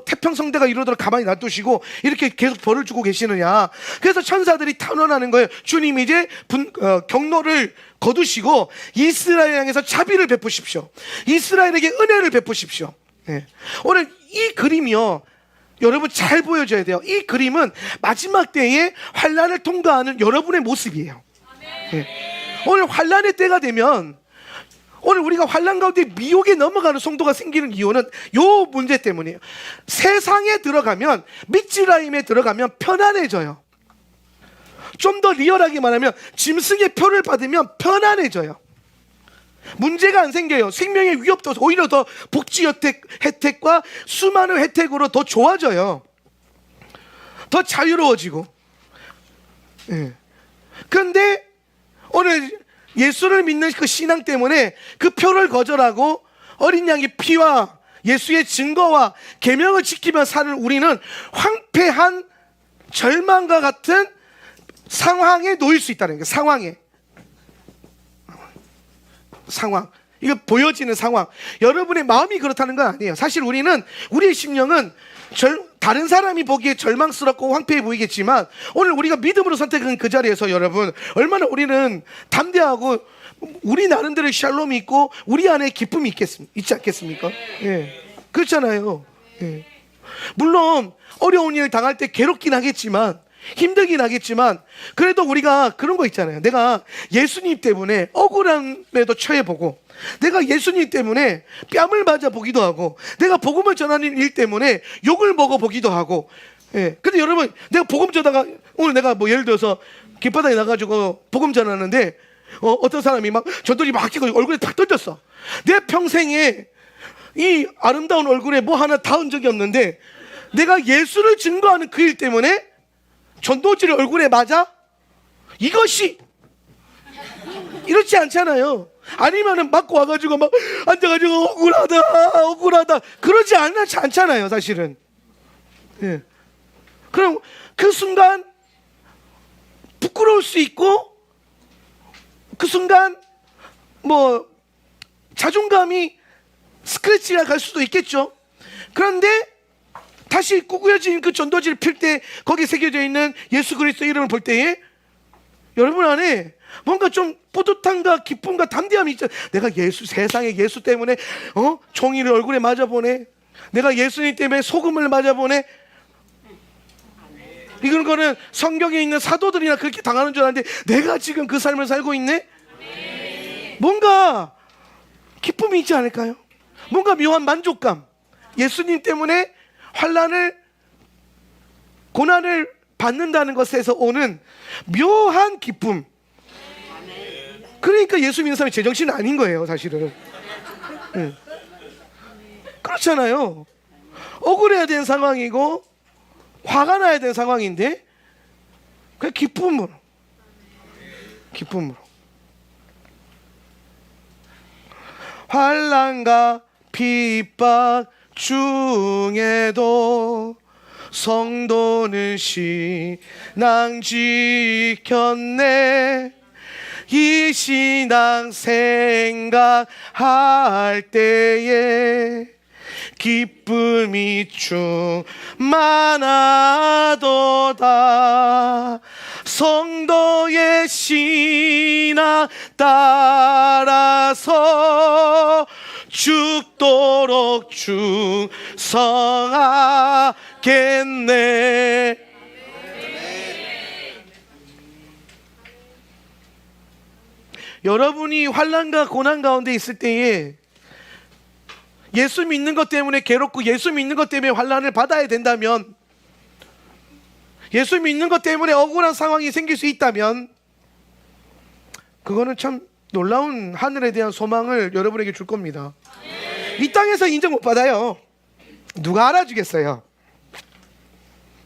태평성대가 이루도록 가만히 놔두시고 이렇게 계속 벌을 주고 계시느냐. 그래서 천사들이 탄원하는 거예요. 주님이 이제 경로를 거두시고 이스라엘 향해서 자비를 베푸십시오. 이스라엘에게 은혜를 베푸십시오. 오늘 이 그림이요, 여러분 잘 보여줘야 돼요. 이 그림은 마지막 때에 환난을 통과하는 여러분의 모습이에요. 오늘 환난의 때가 되면, 오늘 우리가 환난 가운데 미혹에 넘어가는 성도가 생기는 이유는 요 문제 때문이에요. 세상에 들어가면, 미츠라임에 들어가면 편안해져요. 좀 더 리얼하게 말하면 짐승의 표를 받으면 편안해져요. 문제가 안 생겨요. 생명의 위협도 오히려 더 복지 혜택과 수많은 혜택으로 더 좋아져요. 더 자유로워지고. 그런데 오늘 예수를 믿는 그 신앙 때문에 그 표를 거절하고 어린 양의 피와 예수의 증거와 계명을 지키며 사는 우리는 황폐한 절망과 같은 상황에 놓일 수 있다는 거예요. 상황. 이거 보여지는 상황. 여러분의 마음이 그렇다는 건 아니에요. 사실 우리의 심령은 다른 사람이 보기에 절망스럽고 황폐해 보이겠지만 오늘 우리가 믿음으로 선택한 그 자리에서 여러분 얼마나 우리는 담대하고 우리 나름대로의 샬롬이 있고 우리 안에 기쁨이 있지 않겠습니까? 그렇잖아요. 물론 어려운 일을 당할 때 괴롭긴 하겠지만, 힘들긴 하겠지만, 그래도 우리가 그런 거 있잖아요. 내가 예수님 때문에 억울함에도 처해보고, 내가 예수님 때문에 뺨을 맞아보기도 하고, 내가 복음을 전하는 일 때문에 욕을 먹어보기도 하고. 근데 여러분, 내가 복음 전하다가 오늘 내가 예를 들어서 길바닥에 나가지고 복음 전하는데 어떤 사람이 막 전도지 막 찍고 얼굴에 탁 던졌어. 내 평생에 이 아름다운 얼굴에 뭐 하나 닿은 적이 없는데 내가 예수를 증거하는 그 일 때문에 전도지를 얼굴에 맞아? 이것이 이렇지 않잖아요. 아니면은 맞고 와가지고 막 앉아가지고 억울하다 그러지 않잖아요 사실은. 예. 그럼 그 순간 부끄러울 수 있고 그 순간 뭐 자존감이 스크래치가 갈 수도 있겠죠. 그런데 다시 구부러진 그 전도지를 필 때 거기에 새겨져 있는 예수 그리스도 이름을 볼 때에 여러분 안에 뭔가 좀 뿌듯함과 기쁨과 담대함이 있죠. 내가 세상에 예수 때문에 종이를 얼굴에 맞아보네. 내가 예수님 때문에 소금을 맞아보네. 이런 거는 성경에 있는 사도들이나 그렇게 당하는 줄 알았는데 내가 지금 그 삶을 살고 있네. 뭔가 기쁨이 있지 않을까요? 뭔가 묘한 만족감. 예수님 때문에 고난을 받는다는 것에서 오는 묘한 기쁨. 그러니까 예수 믿는 사람이 제정신은 아닌 거예요 사실은. 그렇잖아요. 억울해야 되는 상황이고 화가 나야 되는 상황인데 그 기쁨으로 환난과 핍박 중에도 성도는 신앙 지켰네. 이 신앙 생각할 때에 기쁨이 충만하도다. 성도의 신앙 따라서 죽도록 충성하겠네. 여러분이 환난과 고난 가운데 있을 때에 예수 믿는 것 때문에 괴롭고 예수 믿는 것 때문에 환난을 받아야 된다면, 예수 믿는 것 때문에 억울한 상황이 생길 수 있다면 그거는 참 놀라운 하늘에 대한 소망을 여러분에게 줄 겁니다. 이 땅에서 인정 못 받아요. 누가 알아주겠어요?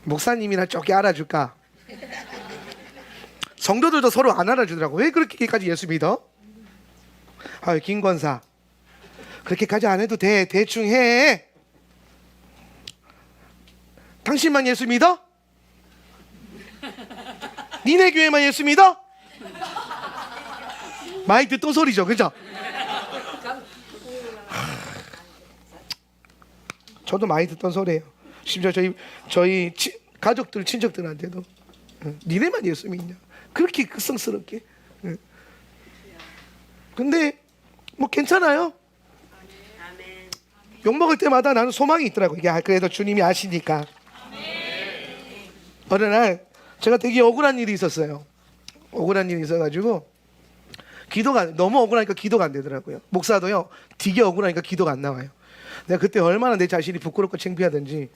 목사님이나 저기 알아줄까? 성도들도 서로 안 알아주더라고. 왜 그렇게까지 예수 믿어? 김 권사 그렇게까지 안 해도 돼. 대충 해. 당신만 예수 믿어? 니네 교회만 예수 믿어? 많이 듣던 소리죠, 그죠? 저도 많이 듣던 소리예요. 심지어 저희 가족들, 친척들한테도 니네만 예수 믿냐? 그렇게 극성스럽게. 근데 뭐 괜찮아요. 욕먹을 때마다 나는 소망이 있더라고. 이게 그래도 주님이 아시니까. 어느 날 제가 되게 억울한 일이 있었어요. 억울한 일이 있어가지고 너무 억울하니까 기도가 안 되더라고요. 목사도요, 되게 억울하니까 기도가 안 나와요. 내가 그때 얼마나 내 자신이 부끄럽고 창피하든지.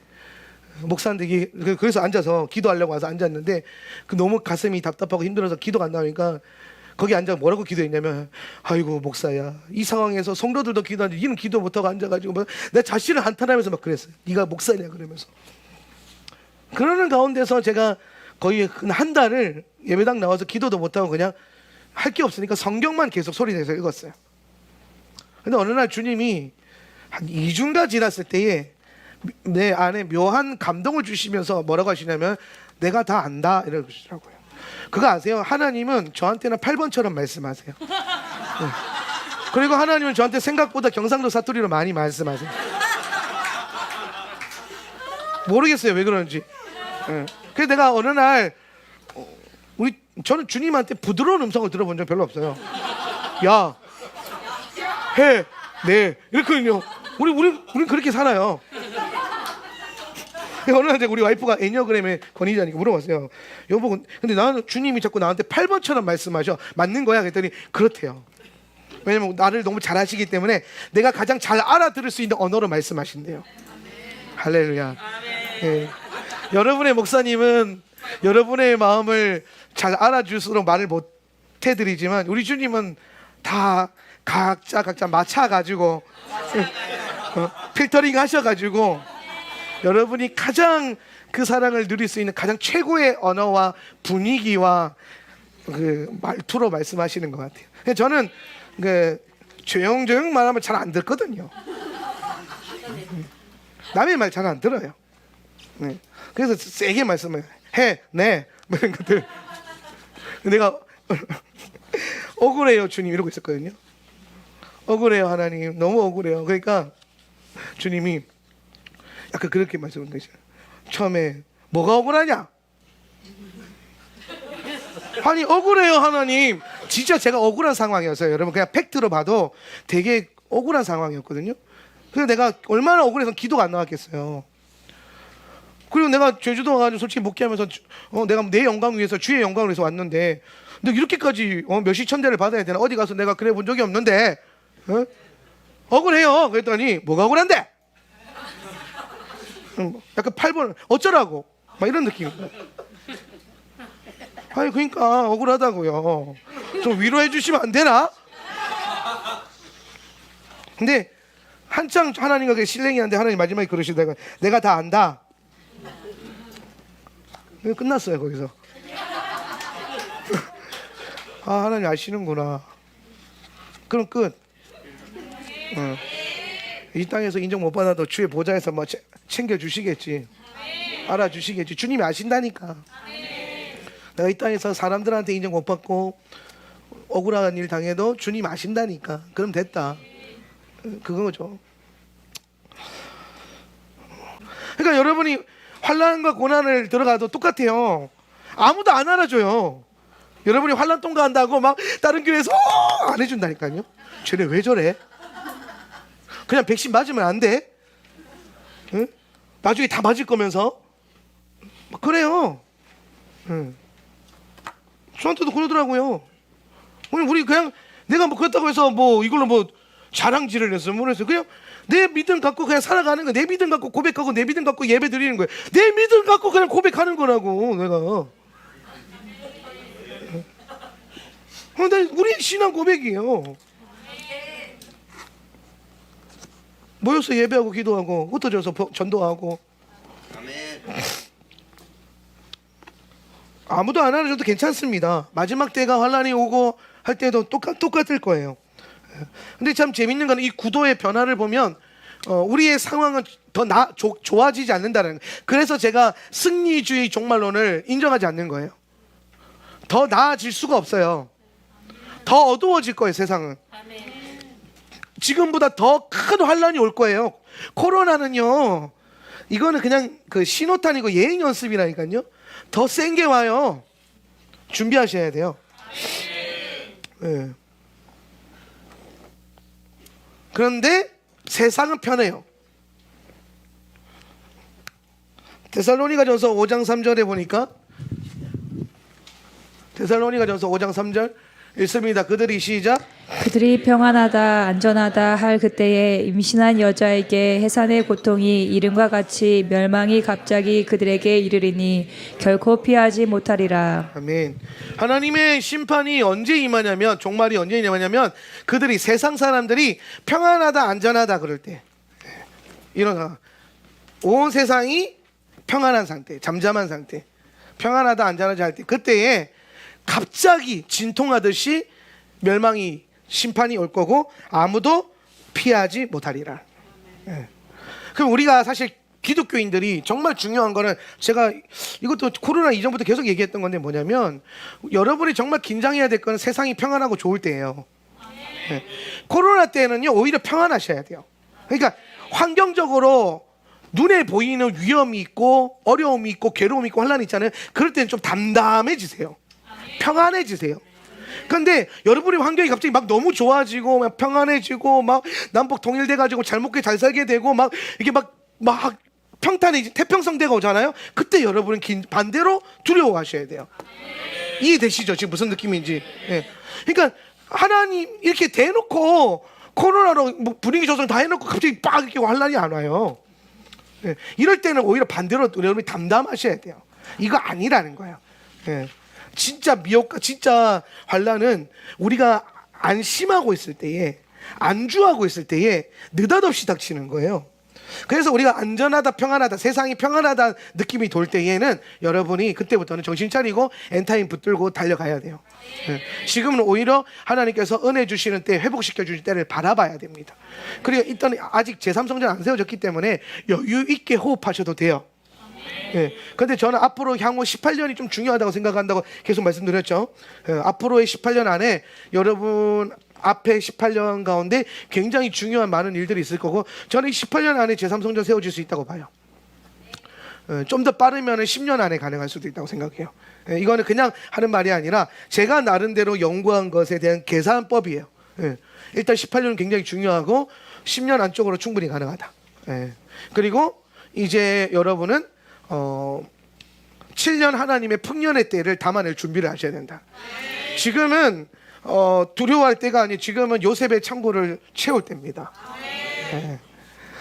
목사인데 그래서 앉아서 기도하려고 와서 앉았는데 너무 가슴이 답답하고 힘들어서 기도가 안 나오니까 거기 앉아 뭐라고 기도했냐면, 아이고 목사야, 이 상황에서 성도들도 기도하는데 니는 기도 못하고 앉아가지고 내 자신을 한탄하면서 막 그랬어요. 네가 목사냐 그러면서. 그러는 가운데서 제가 거의 한 달을 예배당 나와서 기도도 못하고 그냥 할 게 없으니까 성경만 계속 소리내서 읽었어요. 근데 어느 날 주님이 한 2주가 지났을 때에 내 안에 묘한 감동을 주시면서 뭐라고 하시냐면, 내가 다 안다 이러시더라고요. 그거 아세요? 하나님은 저한테는 8번처럼 말씀하세요. 네. 그리고 하나님은 저한테 생각보다 경상도 사투리로 많이 말씀하세요. 모르겠어요 왜 그런지. 네. 그래서 내가 어느 날 저는 주님한테 부드러운 음성을 들어본 적 별로 없어요. 야, 해, 네, 이렇거든요. 우리 그렇게 살아요. 어느 날 우리 와이프가 애니어그램의 권위자니까 물어봤어요. 여보, 근데 나는 주님이 자꾸 나한테 8번처럼 말씀하셔. 맞는 거야? 그랬더니 그렇대요. 왜냐면 나를 너무 잘 아시기 때문에 내가 가장 잘 알아들을 수 있는 언어로 말씀하신대요. 할렐루야. 네. 여러분의 목사님은 여러분의 마음을 잘 알아줄수록 말을 테드리지만 우리 주님은 다 각자 맞춰가지고 필터링 하셔가지고 여러분이 가장 그 사랑을 누릴 수 있는 가장 최고의 언어와 분위기와 그 말투로 말씀하시는 것 같아요. 그래서 저는 그 조용조용 말하면 잘 안 듣거든요. 남의 말 잘 안 들어요. 네. 그래서 세게 말씀을 해, 네, 뭐 이런 것들. 내가 억울해요 주님 이러고 있었거든요. 억울해요 하나님, 너무 억울해요. 그러니까 주님이 약간 그렇게 말씀을 하시죠. 처음에 뭐가 억울하냐? 아니 억울해요 하나님. 진짜 제가 억울한 상황이었어요. 여러분 그냥 팩트로 봐도 되게 억울한 상황이었거든요. 그래서 내가 얼마나 억울해서 기도가 안 나왔겠어요. 그리고 내가 제주도 와가지고 솔직히 목회하면서 내가 내 영광 위해서 주의 영광을 위해서 왔는데 근데 이렇게까지 몇십 천대를 받아야 되나? 어디 가서 내가 그래 본 적이 없는데 억울해요. 그랬더니 뭐가 억울한데? 약간 8번 어쩌라고 막 이런 느낌. 아니 그러니까 억울하다고요. 좀 위로해 주시면 안 되나? 근데 한창 하나님과 실랭이 하는데 하나님 마지막에 그러시다가 내가 다 안다. 끝났어요 거기서. 아 하나님 아시는구나. 그럼 끝. 이 땅에서 인정 못 받아도 주의 보좌에서 뭐 챙겨주시겠지. 알아주시겠지. 주님이 아신다니까. 내가 이 땅에서 사람들한테 인정 못 받고 억울한 일 당해도 주님 아신다니까. 그럼 됐다. 그거죠. 그러니까 여러분이 환난과 고난을 들어가도 똑같아요. 아무도 안 알아줘요. 여러분이 환난 통과한다고 막 다른 교회에서 안 해준다니까요. 쟤네 왜 저래? 그냥 백신 맞으면 안 돼? 응? 나중에 다 맞을 거면서 그래요. 응. 저한테도 그러더라고요. 우리 그냥 내가 뭐 그렇다고 해서 뭐 이걸로 뭐 자랑질을 했어 모르겠어요. 그냥 내 믿음 갖고 그냥 살아가는 거야. 내 믿음 갖고 고백하고 내 믿음 갖고 예배 드리는 거야. 내 믿음 갖고 그냥 고백하는 거라고 내가. 우리 신앙 고백이에요. 모여서 예배하고 기도하고 흩어져서 전도하고. 아무도 안 알아줘도 괜찮습니다. 마지막 때가 환난이 오고 할 때도 똑같을 거예요. 근데 참 재밌는 건 이 구도의 변화를 보면 우리의 상황은 더 좋아지지 않는다는 거예요. 그래서 제가 승리주의 종말론을 인정하지 않는 거예요. 더 나아질 수가 없어요. 더 어두워질 거예요 세상은. 지금보다 더 큰 환란이 올 거예요. 코로나는요 이거는 그냥 그 신호탄이고 예행 연습이라니까요. 더 센 게 와요. 준비하셔야 돼요. 네. 그런데 세상은 편해요. 데살로니가전서 5장 3절에 보니까 데살로니가전서 5장 3절 읽습니다. 그들이 시작. 그들이 평안하다 안전하다 할 그때에 임신한 여자에게 해산의 고통이 이름과 같이 멸망이 갑자기 그들에게 이르리니 결코 피하지 못하리라. 아멘. 하나님의 심판이 언제 임하냐면 종말이 언제 임하냐면 그들이 세상 사람들이 평안하다 안전하다 그럴 때 일어나 온 세상이 평안한 상태 잠잠한 상태 평안하다 안전하지 할 때 그때에 갑자기 진통하듯이 멸망이 심판이 올 거고 아무도 피하지 못하리라. 예. 그럼 우리가 사실 기독교인들이 정말 중요한 거는 제가 이것도 코로나 이전부터 계속 얘기했던 건데 뭐냐면 여러분이 정말 긴장해야 될 거는 세상이 평안하고 좋을 때예요. 예. 코로나 때는요 오히려 평안하셔야 돼요. 그러니까 환경적으로 눈에 보이는 위험이 있고 어려움이 있고 괴로움이 있고 환란이 있잖아요. 그럴 때는 좀 담담해지세요. 평안해지세요. 그런데 여러분의 환경이 갑자기 막 너무 좋아지고 막 평안해지고 막 남북 통일돼가지고 잘 먹게 잘 살게 되고 막 이게 막 평탄해지 태평성대가 오잖아요. 그때 여러분은 반대로 두려워하셔야 돼요. 이해되시죠? 지금 무슨 느낌인지. 예. 그러니까 하나님 이렇게 대놓고 코로나로 뭐 분위기 조성 다 해놓고 갑자기 빡 이렇게 환란이 안 와요. 예. 이럴 때는 오히려 반대로 여러분이 담담하셔야 돼요. 이거 아니라는 거예요. 예. 진짜 미혹과 진짜 환란은 우리가 안심하고 있을 때에, 안주하고 있을 때에 느닷없이 닥치는 거예요. 그래서 우리가 안전하다, 평안하다, 세상이 평안하다 느낌이 돌 때에는 여러분이 그때부터는 정신 차리고 엔타임 붙들고 달려가야 돼요. 지금은 오히려 하나님께서 은혜 주시는 때, 회복시켜 주실 때를 바라봐야 됩니다. 그리고 일단 아직 제3성전 안 세워졌기 때문에 여유 있게 호흡하셔도 돼요. 근데 저는 앞으로 향후 18년이 좀 중요하다고 생각한다고 계속 말씀드렸죠. 앞으로의 18년 안에 여러분 앞에 18년 가운데 굉장히 중요한 많은 일들이 있을 거고, 저는 이 18년 안에 제3성전 세워질 수 있다고 봐요. 좀 더 빠르면 10년 안에 가능할 수도 있다고 생각해요. 이거는 그냥 하는 말이 아니라 제가 나름대로 연구한 것에 대한 계산법이에요. 일단 18년은 굉장히 중요하고 10년 안쪽으로 충분히 가능하다. 그리고 이제 여러분은 7년 하나님의 풍년의 때를 담아낼 준비를 하셔야 된다. 지금은 두려워할 때가 아니, 지금은 요셉의 창고를 채울 때입니다.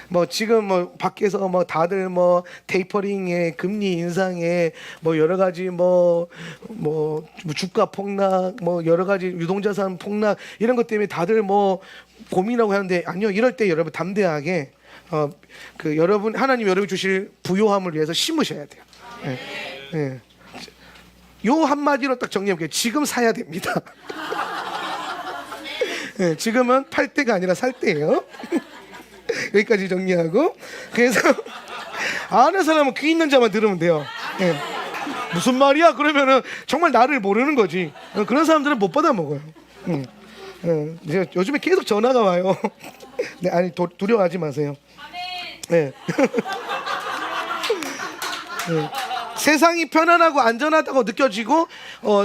뭐 지금 뭐 밖에서 뭐 다들 뭐 테이퍼링에, 금리 인상에, 뭐 여러 가지 뭐 주가 폭락, 뭐 여러 가지 유동자산 폭락, 이런 것 때문에 다들 뭐 고민하고 하는데, 아니요, 이럴 때 여러분 담대하게 그 여러분, 하나님 여러분 주실 부요함을 위해서 심으셔야 돼요. 요 한마디로 딱 정리해볼게요. 지금 사야 됩니다. 지금은 팔 때가 아니라 살 때예요. 여기까지 정리하고, 그래서 아는 사람은 귀 있는 자만 들으면 돼요. 무슨 말이야? 그러면은 정말 나를 모르는 거지. 그런 사람들은 못 받아 먹어요. 요즘에 계속 전화가 와요. 네, 아니 두려워하지 마세요. 네. 세상이 편안하고 안전하다고 느껴지고,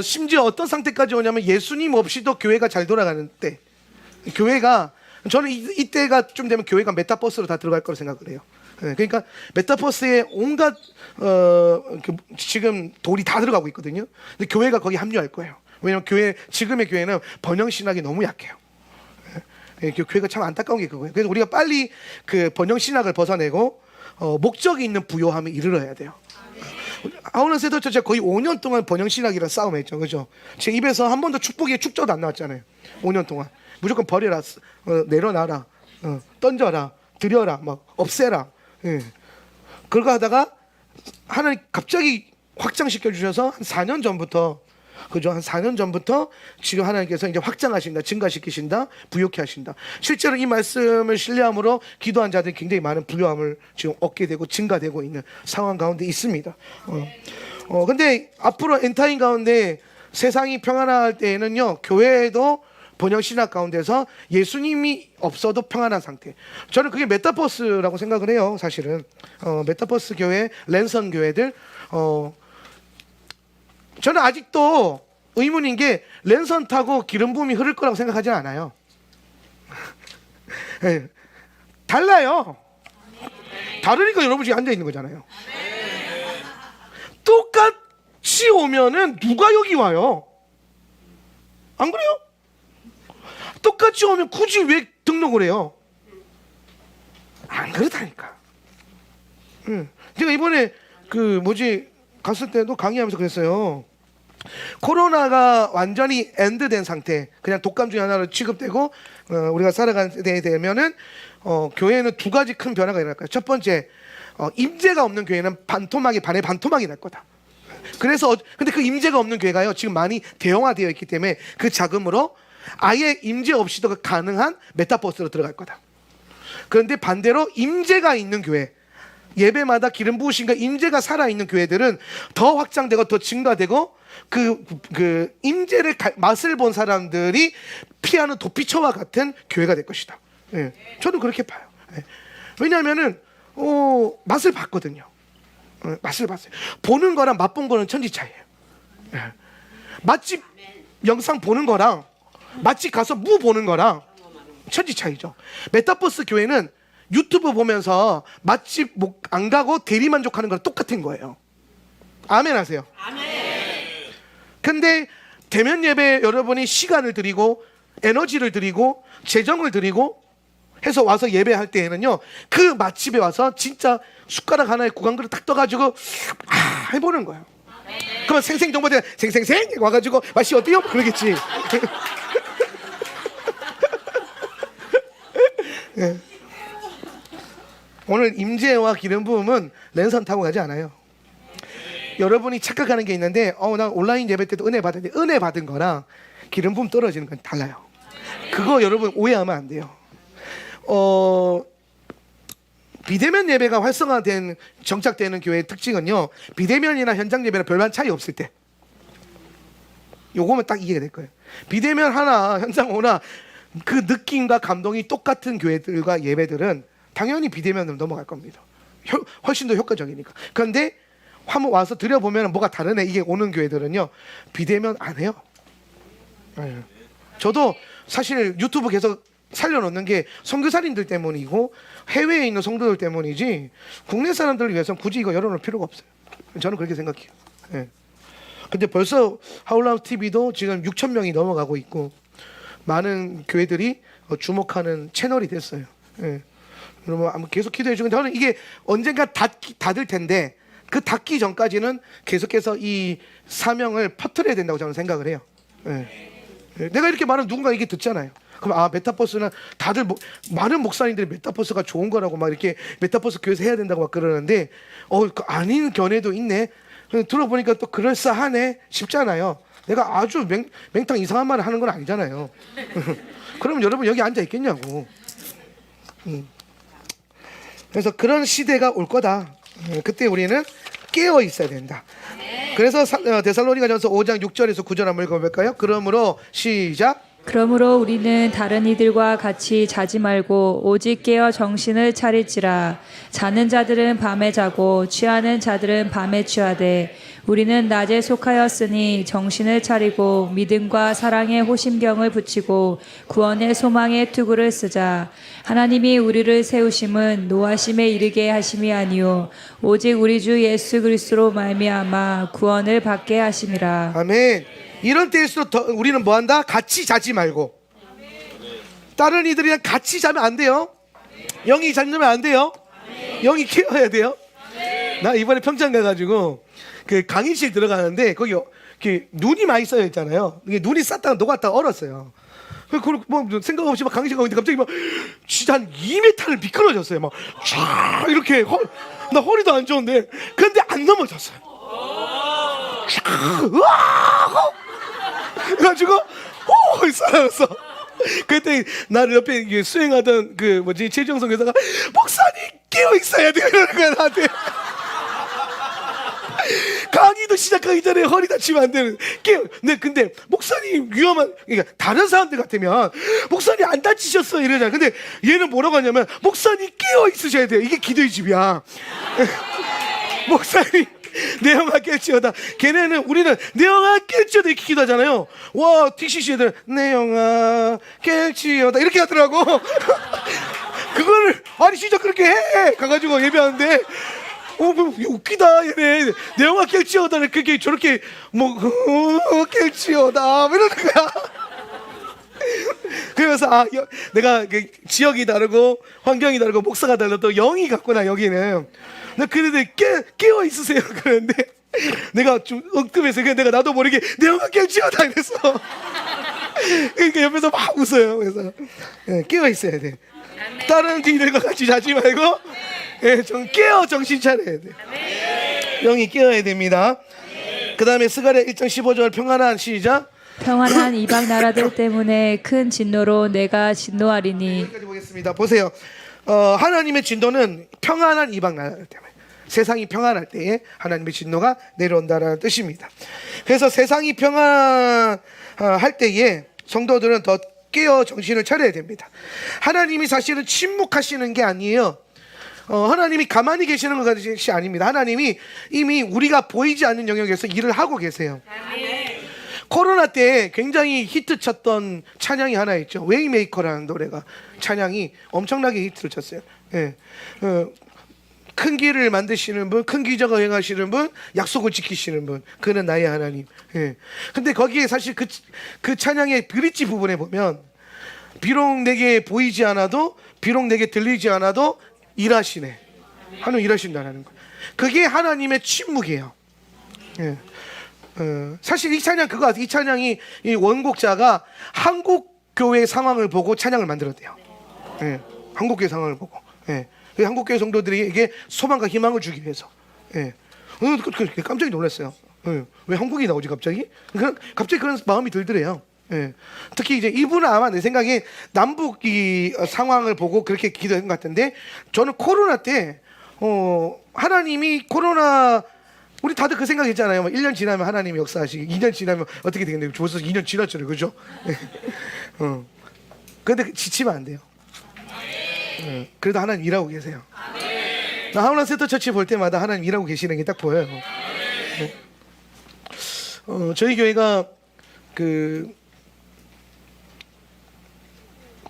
심지어 어떤 상태까지 오냐면 예수님 없이도 교회가 잘 돌아가는 때, 교회가, 저는 이때가 좀 되면 교회가 메타버스로 다 들어갈 거라고 생각을 해요. 그러니까 메타버스에 온갖 지금 돌이 다 들어가고 있거든요. 근데 교회가 거기 합류할 거예요. 왜냐면 지금의 교회는 번영 신학이 너무 약해요. 교회가 참 안타까운 게 그거예요. 그래서 우리가 빨리 그 번영 신학을 벗어내고 목적이 있는 부요함에 이르러야 돼요. 아우런 세더 처치가 거의 5년 동안 번영 신학이랑 싸움했죠, 그죠? 제 입에서 한 번도 축복의 축조도 안 나왔잖아요. 5년 동안 무조건 버려라, 내려놔라, 던져라, 드려라, 막 없애라. 그거 하다가 하나님 갑자기 확장시켜 주셔서 한 4년 전부터, 그죠? 한 4년 전부터 지금 하나님께서 이제 확장하신다, 증가시키신다, 부요케 하신다. 실제로 이 말씀을 신뢰함으로 기도한 자들이 굉장히 많은 부요함을 지금 얻게 되고 증가되고 있는 상황 가운데 있습니다. 근데 앞으로 엔타임 가운데 세상이 평안할 때에는요, 교회도 번영 신학 가운데서 예수님이 없어도 평안한 상태. 저는 그게 메타버스라고 생각을 해요, 사실은. 메타버스 교회, 랜선 교회들. 저는 아직도 의문인 게 랜선 타고 기름 부음이 흐를 거라고 생각하지 않아요. 달라요. 다르니까 여러분 지금 앉아 있는 거잖아요. 똑같이 오면은 누가 여기 와요? 안 그래요? 똑같이 오면 굳이 왜 등록을 해요? 안 그렇다니까. 제가 이번에 갔을 때도 강의하면서 그랬어요. 코로나가 완전히 엔드된 상태, 그냥 독감 중에 하나로 취급되고 우리가 살아가는 데 되면은 교회에는 두 가지 큰 변화가 일어날 거예요. 첫 번째, 임재가 없는 교회는 반토막이 반에 반토막이 날 거다. 그래서 근데 그 임재가 없는 교회가요, 지금 많이 대형화되어 있기 때문에 그 자금으로 아예 임재 없이도 가능한 메타버스로 들어갈 거다. 그런데 반대로 임재가 있는 교회, 예배마다 기름 부으신가 임재가 살아있는 교회들은 더 확장되고 더 증가되고, 그 임재를 맛을 본 사람들이 피하는 도피처와 같은 교회가 될 것이다. 저는 그렇게 봐요. 왜냐하면은 맛을 봤거든요. 맛을 봤어요. 보는 거랑 맛본 거는 천지 차이예요. 맛집 영상 보는 거랑 맛집 가서 무 보는 거랑 천지 차이죠. 메타버스 교회는 유튜브 보면서 맛집 안 가고 대리만족하는 거랑 똑같은 거예요. 아멘 하세요. 아멘. 근데 대면 예배 여러분이 시간을 드리고 에너지를 드리고 재정을 드리고 해서 와서 예배할 때에는요, 그 맛집에 와서 진짜 숟가락 하나에 국왕 그릇 딱 떠가지고 해보는 거예요. 그러면 생생정보대 생생생 와가지고 맛이 어때요? 그러겠지. 예. 오늘 임재와 기름 부음은 랜선 타고 가지 않아요. 여러분이 착각하는 게 있는데, 나 온라인 예배 때도 은혜 받았는데, 은혜 받은 거랑 기름 부음 떨어지는 건 달라요. 그거 여러분 오해하면 안 돼요. 비대면 예배가 활성화된 정착되는 교회의 특징은요, 비대면이나 현장 예배랑 별반 차이 없을 때, 요거면 딱 이해가 될 거예요. 비대면 하나 현장 오나 그 느낌과 감동이 똑같은 교회들과 예배들은 당연히 비대면으로 넘어갈 겁니다. 훨씬 더 효과적이니까. 그런데 한번 와서 드려보면 뭐가 다르네 이게 오는 교회들은요, 비대면 안 해요. 저도 사실 유튜브 계속 살려놓는 게 선교사님들 때문이고 해외에 있는 성도들 때문이지, 국내 사람들을 위해서는 굳이 이거 열어놓을 필요가 없어요. 저는 그렇게 생각해요. 예. 근데 벌써 하울라우 TV도 지금 6,000명이 넘어가고 있고 많은 교회들이 주목하는 채널이 됐어요. 예. 여러분 아마 계속 기도해 주고, 저는 이게 언젠가 닫을 텐데 그 닫기 전까지는 계속해서 이 사명을 퍼뜨려야 된다고 저는 생각을 해요. 예. 예. 내가 이렇게 말하면 누군가 이게 듣잖아요. 그럼 메타버스는 다들 많은 목사님들이 메타버스가 좋은 거라고 막 이렇게 메타버스 교회에서 해야 된다고 막 그러는데, 그 아닌 견해도 있네. 들어보니까 또 그럴싸하네 싶잖아요. 내가 아주 맹탕 이상한 말을 하는 건 아니잖아요. 그럼 여러분 여기 앉아 있겠냐고. 그래서 그런 시대가 올 거다. 그때 우리는 깨어 있어야 된다. 그래서 데살로니가전서 5장 6절에서 9절 한번 읽어볼까요? 그러므로 시작. 그러므로 우리는 다른 이들과 같이 자지 말고 오직 깨어 정신을 차릴지라. 자는 자들은 밤에 자고 취하는 자들은 밤에 취하되 우리는 낮에 속하였으니 정신을 차리고 믿음과 사랑의 호심경을 붙이고 구원의 소망의 투구를 쓰자. 하나님이 우리를 세우심은 노하심에 이르게 하심이 아니요 오직 우리 주 예수 그리스도로 말미암아 구원을 받게 하심이라. 아멘. 이런 때일수록 우리는 뭐한다? 같이 자지 말고. 다른 이들이랑 같이 자면 안 돼요. 영이 잠들면 안 돼요. 영이 깨어야 돼요. 나 이번에 평창 가가지고 그 강의실 들어가는데 거기 눈이 많이 쌓여 있잖아요. 이게 눈이 쌓다가 녹았다가 얼었어요. 그걸 뭐 생각 없이 막 강의실 가는데 갑자기 막 진짜 한 2m를 미끄러졌어요. 막 쫙 이렇게 나 허리도 안 좋은데 근데 안 넘어졌어요. 그래가지고 살았어. 그때 나를 옆에 수행하던 최정성 교사가 목사님 깨어 있어야 돼 이러는 거야 나한테. 강의도 시작하기 전에 허리 다치면 안 되는 깨어. 근데 목사님 위험한, 그러니까 다른 사람들 같으면 목사님 안 다치셨어 이러잖아. 근데 얘는 뭐라고 하냐면 목사님 깨어 있으셔야 돼요. 이게 기도의 집이야. 목사님 내 영아 깰지어다. 우리는 내 영아 깰지어다 이렇게 기도하잖아요. 와 TCC 애들 내 영아 깰지어다 이렇게 하더라고. 그거를 아니 진짜 그렇게 해 가가지고 예배하는데 뭐 웃기다 얘네. 내 영아 깰지어다를 그게 저렇게 깰지어다 이러는 거야. 그래서 내가 지역이 다르고 환경이 다르고 목사가 달라 또 영이 같구나 여기는. 나 그런데 깨어 있으세요 그러는데 내가 좀 엉큼해서 내가 나도 모르게 내 영아 깰지어다 이랬어. 그러니까 옆에서 막 웃어요. 그래서 깨어 있어야 돼. 다른 이들과 같이 자지 말고 좀 깨어 정신 차려야 돼. 영이 깨어야 됩니다. 그 다음에 스가랴 1장 15절 평안한 시작. 평안한 이방 나라들 때문에 큰 진노로 내가 진노하리니. 여기까지 보겠습니다. 보세요. 하나님의 진노는 평안한 이방 나라들 때문에, 세상이 평안할 때에 하나님의 진노가 내려온다는 뜻입니다. 그래서 세상이 평안할 때에 성도들은 더 깨어 정신을 차려야 됩니다. 하나님이 사실은 침묵하시는 게 아니에요. 하나님이 가만히 계시는 것이 아닙니다. 하나님이 이미 우리가 보이지 않는 영역에서 일을 하고 계세요. 코로나 때 굉장히 히트쳤던 찬양이 하나 있죠. 웨이메이커라는 노래가 찬양이 엄청나게 히트를 쳤어요. 예. 큰 길을 만드시는 분, 큰 기적을 행하시는 분, 약속을 지키시는 분, 그는 나의 하나님. 예. 근데 거기에 사실 그 찬양의 브릿지 부분에 보면 비록 내게 보이지 않아도, 비록 내게 들리지 않아도 일하시네. 하나님 일하신다는 거예요. 그게 하나님의 침묵이에요. 예. 사실 이 찬양 그거 아세요? 이 찬양이 이 원곡자가 한국 교회 상황을 보고 찬양을 만들었대요. 예. 한국 교회 상황을 보고. 예. 한국 교회 성도들에게 소망과 희망을 주기 위해서. 예. 깜짝 놀랐어요. 예. 왜 한국이 나오지 갑자기? 갑자기 그런 마음이 들더래요. 예. 특히 이제 이분은 아마 내 생각에 남북 이 상황을 보고 그렇게 기도한 것 같은데, 저는 코로나 때 하나님이 코로나, 우리 다들 그 생각했잖아요. 1년 지나면 하나님이 역사하시기, 2년 지나면 어떻게 되겠는데, 벌써 2년 지났잖아요, 그죠? 그런데 지치면 안 돼요. 그래도 하나님 일하고 계세요. 나 하울란 세터 처치 볼 때마다 하나님 일하고 계시는 게 딱 보여요. 저희 교회가 그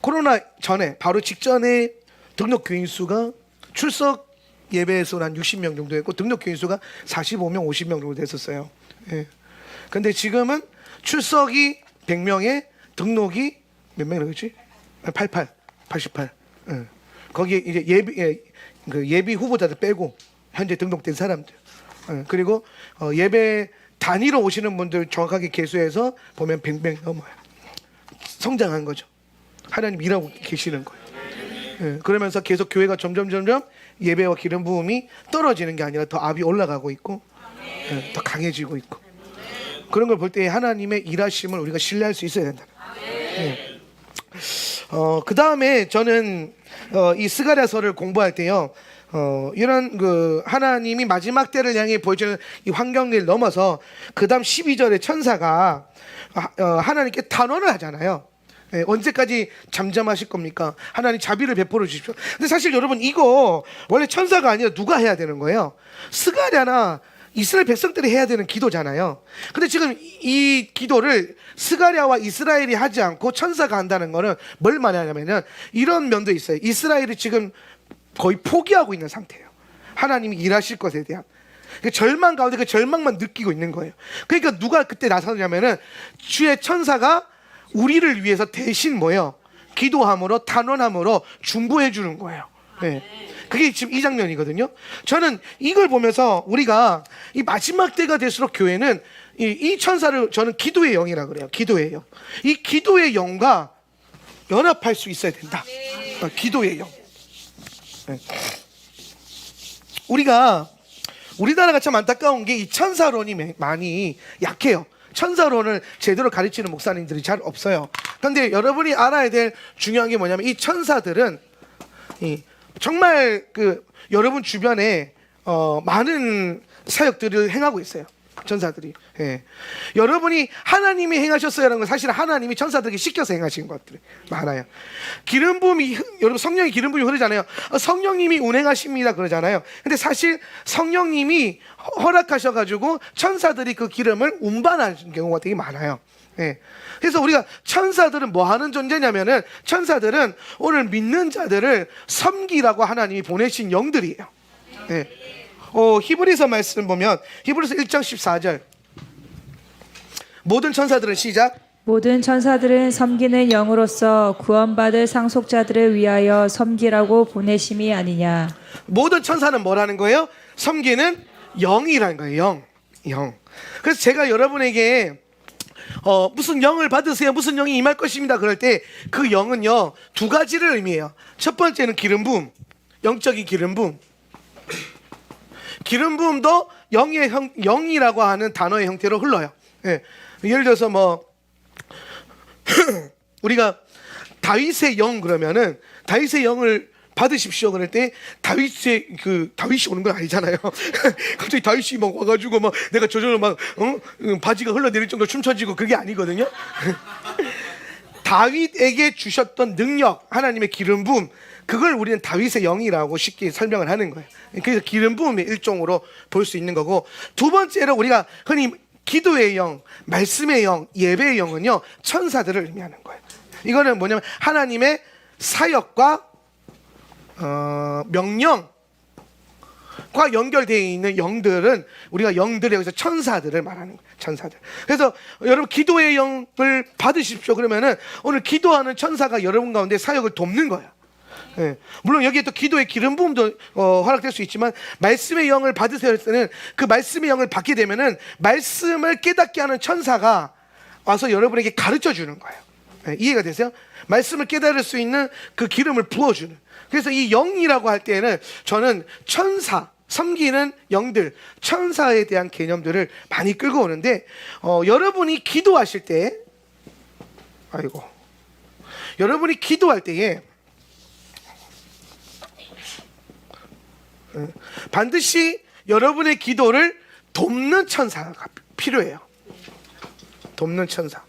코로나 전에, 바로 직전에 등록 교인 수가 출석 예배에서 한 60명 정도 했고, 등록 교인 수가 45명, 50명 정도 됐었어요. 예. 근데 지금은 출석이 100명에 등록이 몇 명이라고 그랬지? 88. 예. 거기에 이제 예비 후보자들 빼고 현재 등록된 사람들. 예. 그리고 예배 단위로 오시는 분들 정확하게 계수해서 보면 100명 넘어요. 성장한 거죠. 하나님 일하고 계시는 거예요. 예, 그러면서 계속 교회가 점점 예배와 기름 부음이 떨어지는 게 아니라 더 압이 올라가고 있고, 예, 더 강해지고 있고, 그런 걸 볼 때 하나님의 일하심을 우리가 신뢰할 수 있어야 된다. 예. 그 다음에 저는 이 스가랴서를 공부할 때요, 이런 그 하나님이 마지막 때를 향해 보여주는 이 환경을 넘어서 그 다음 12절에 천사가 하나님께 탄원을 하잖아요. 예, 언제까지 잠잠하실 겁니까? 하나님 자비를 베풀어 주십시오. 근데 사실 여러분, 이거 원래 천사가 아니라 누가 해야 되는 거예요? 스가랴나 이스라엘 백성들이 해야 되는 기도잖아요. 근데 지금 이 기도를 스가랴와 이스라엘이 하지 않고 천사가 한다는 거는 뭘 말하냐면은 이런 면도 있어요. 이스라엘이 지금 거의 포기하고 있는 상태예요. 하나님이 일하실 것에 대한 그 절망 가운데 그 절망만 느끼고 있는 거예요. 그러니까 누가 그때 나서냐면은 주의 천사가 우리를 위해서 대신 뭐예요? 기도함으로, 탄원함으로 중보해 주는 거예요. 네. 그게 지금 이 장면이거든요. 저는 이걸 보면서 우리가 이 마지막 때가 될수록 교회는 이 천사를 저는 기도의 영이라 그래요. 기도의 영. 이 기도의 영과 연합할 수 있어야 된다. 기도의 영. 네. 우리나라가 참 안타까운 게 이 천사론이 많이 약해요. 천사론을 제대로 가르치는 목사님들이 잘 없어요. 그런데 여러분이 알아야 될 중요한 게 뭐냐면, 이 천사들은 정말 그 여러분 주변에 많은 사역들을 행하고 있어요. 천사들이. 예. 여러분이 하나님이 행하셨어요라는 건 사실 하나님이 천사들에게 시켜서 행하신 것들이 많아요. 기름 부음이, 여러분 성령의 기름 부음이 흐르잖아요. 성령님이 운행하십니다 그러잖아요. 근데 사실 성령님이 허락하셔가지고 천사들이 그 기름을 운반하는 경우가 되게 많아요. 예. 그래서 우리가 천사들은 뭐 하는 존재냐면은, 천사들은 오늘 믿는 자들을 섬기라고 하나님이 보내신 영들이에요. 예. 히브리서 말씀 보면 히브리서 1장 14절, 모든 천사들은 시작. 모든 천사들은 섬기는 영으로서 구원받을 상속자들을 위하여 섬기라고 보내심이 아니냐. 모든 천사는 뭐라는 거예요? 섬기는 영이라는 거예요. 영. 그래서 제가 여러분에게 무슨 영을 받으세요, 무슨 영이 임할 것입니다 그럴 때 그 영은요, 두 가지를 의미해요. 첫 번째는 기름 부음, 영적인 기름 부음. 기름 부음도 영이라고 하는 단어의 형태로 흘러요. 예. 예를 들어서 뭐 우리가 다윗의 영 그러면은, 다윗의 영을 받으십시오 그럴 때 다윗이 오는 건 아니잖아요. 갑자기 다윗이 막 와가지고 막 내가 저절로 막 바지가 흘러내릴 정도로 춤춰지고 그게 아니거든요. 다윗에게 주셨던 능력, 하나님의 기름 부음, 그걸 우리는 다윗의 영이라고 쉽게 설명을 하는 거예요. 그래서 기름 부음의 일종으로 볼 수 있는 거고, 두 번째로 우리가 흔히 기도의 영, 말씀의 영, 예배의 영은요, 천사들을 의미하는 거예요. 이거는 뭐냐면 하나님의 사역과 명령과 연결되어 있는 영들은 우리가 영들에 여기서 천사들을 말하는 거예요. 천사들. 그래서 여러분 기도의 영을 받으십시오 그러면은 오늘 기도하는 천사가 여러분 가운데 사역을 돕는 거예요. 예. 물론 여기에 또 기도의 기름 부음도 허락될 수 있지만 말씀의 영을 받으세요 할 때는 그 말씀의 영을 받게 되면은 말씀을 깨닫게 하는 천사가 와서 여러분에게 가르쳐 주는 거예요. 예. 이해가 되세요? 말씀을 깨달을 수 있는 그 기름을 부어주는. 그래서 이 영이라고 할 때는 저는 천사, 섬기는 영들, 천사에 대한 개념들을 많이 끌고 오는데 여러분이 기도하실 때 여러분이 기도할 때에 반드시 여러분의 기도를 돕는 천사가 필요해요. 돕는 천사.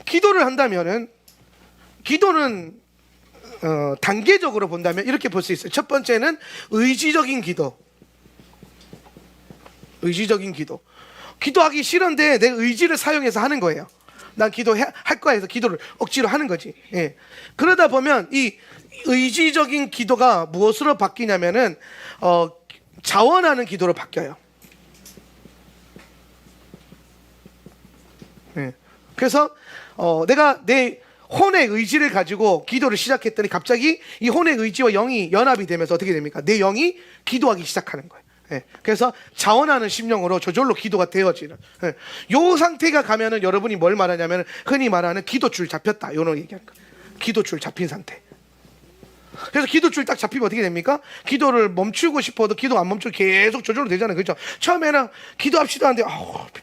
기도를 한다면은 기도는 단계적으로 본다면 이렇게 볼 수 있어요. 첫 번째는 의지적인 기도. 의지적인 기도. 기도하기 싫은데 내 의지를 사용해서 하는 거예요. 난 기도할 거야 해서 기도를 억지로 하는 거지. 예. 그러다 보면 이 의지적인 기도가 무엇으로 바뀌냐면은 자원하는 기도로 바뀌어요. 예. 그래서 내가 내 혼의 의지를 가지고 기도를 시작했더니 갑자기 이 혼의 의지와 영이 연합이 되면서 어떻게 됩니까? 내 영이 기도하기 시작하는 거예요. 예. 그래서 자원하는 심령으로 저절로 기도가 되어지는. 예. 요 상태가 가면은 여러분이 뭘 말하냐면 흔히 말하는 기도줄 잡혔다. 이런 얘기하는 거예요. 기도줄 잡힌 상태. 그래서 기도줄 딱 잡히면 어떻게 됩니까? 기도를 멈추고 싶어도 기도가 안 멈추고 계속 저절로 되잖아요. 그렇죠? 처음에는 기도합시다 하는데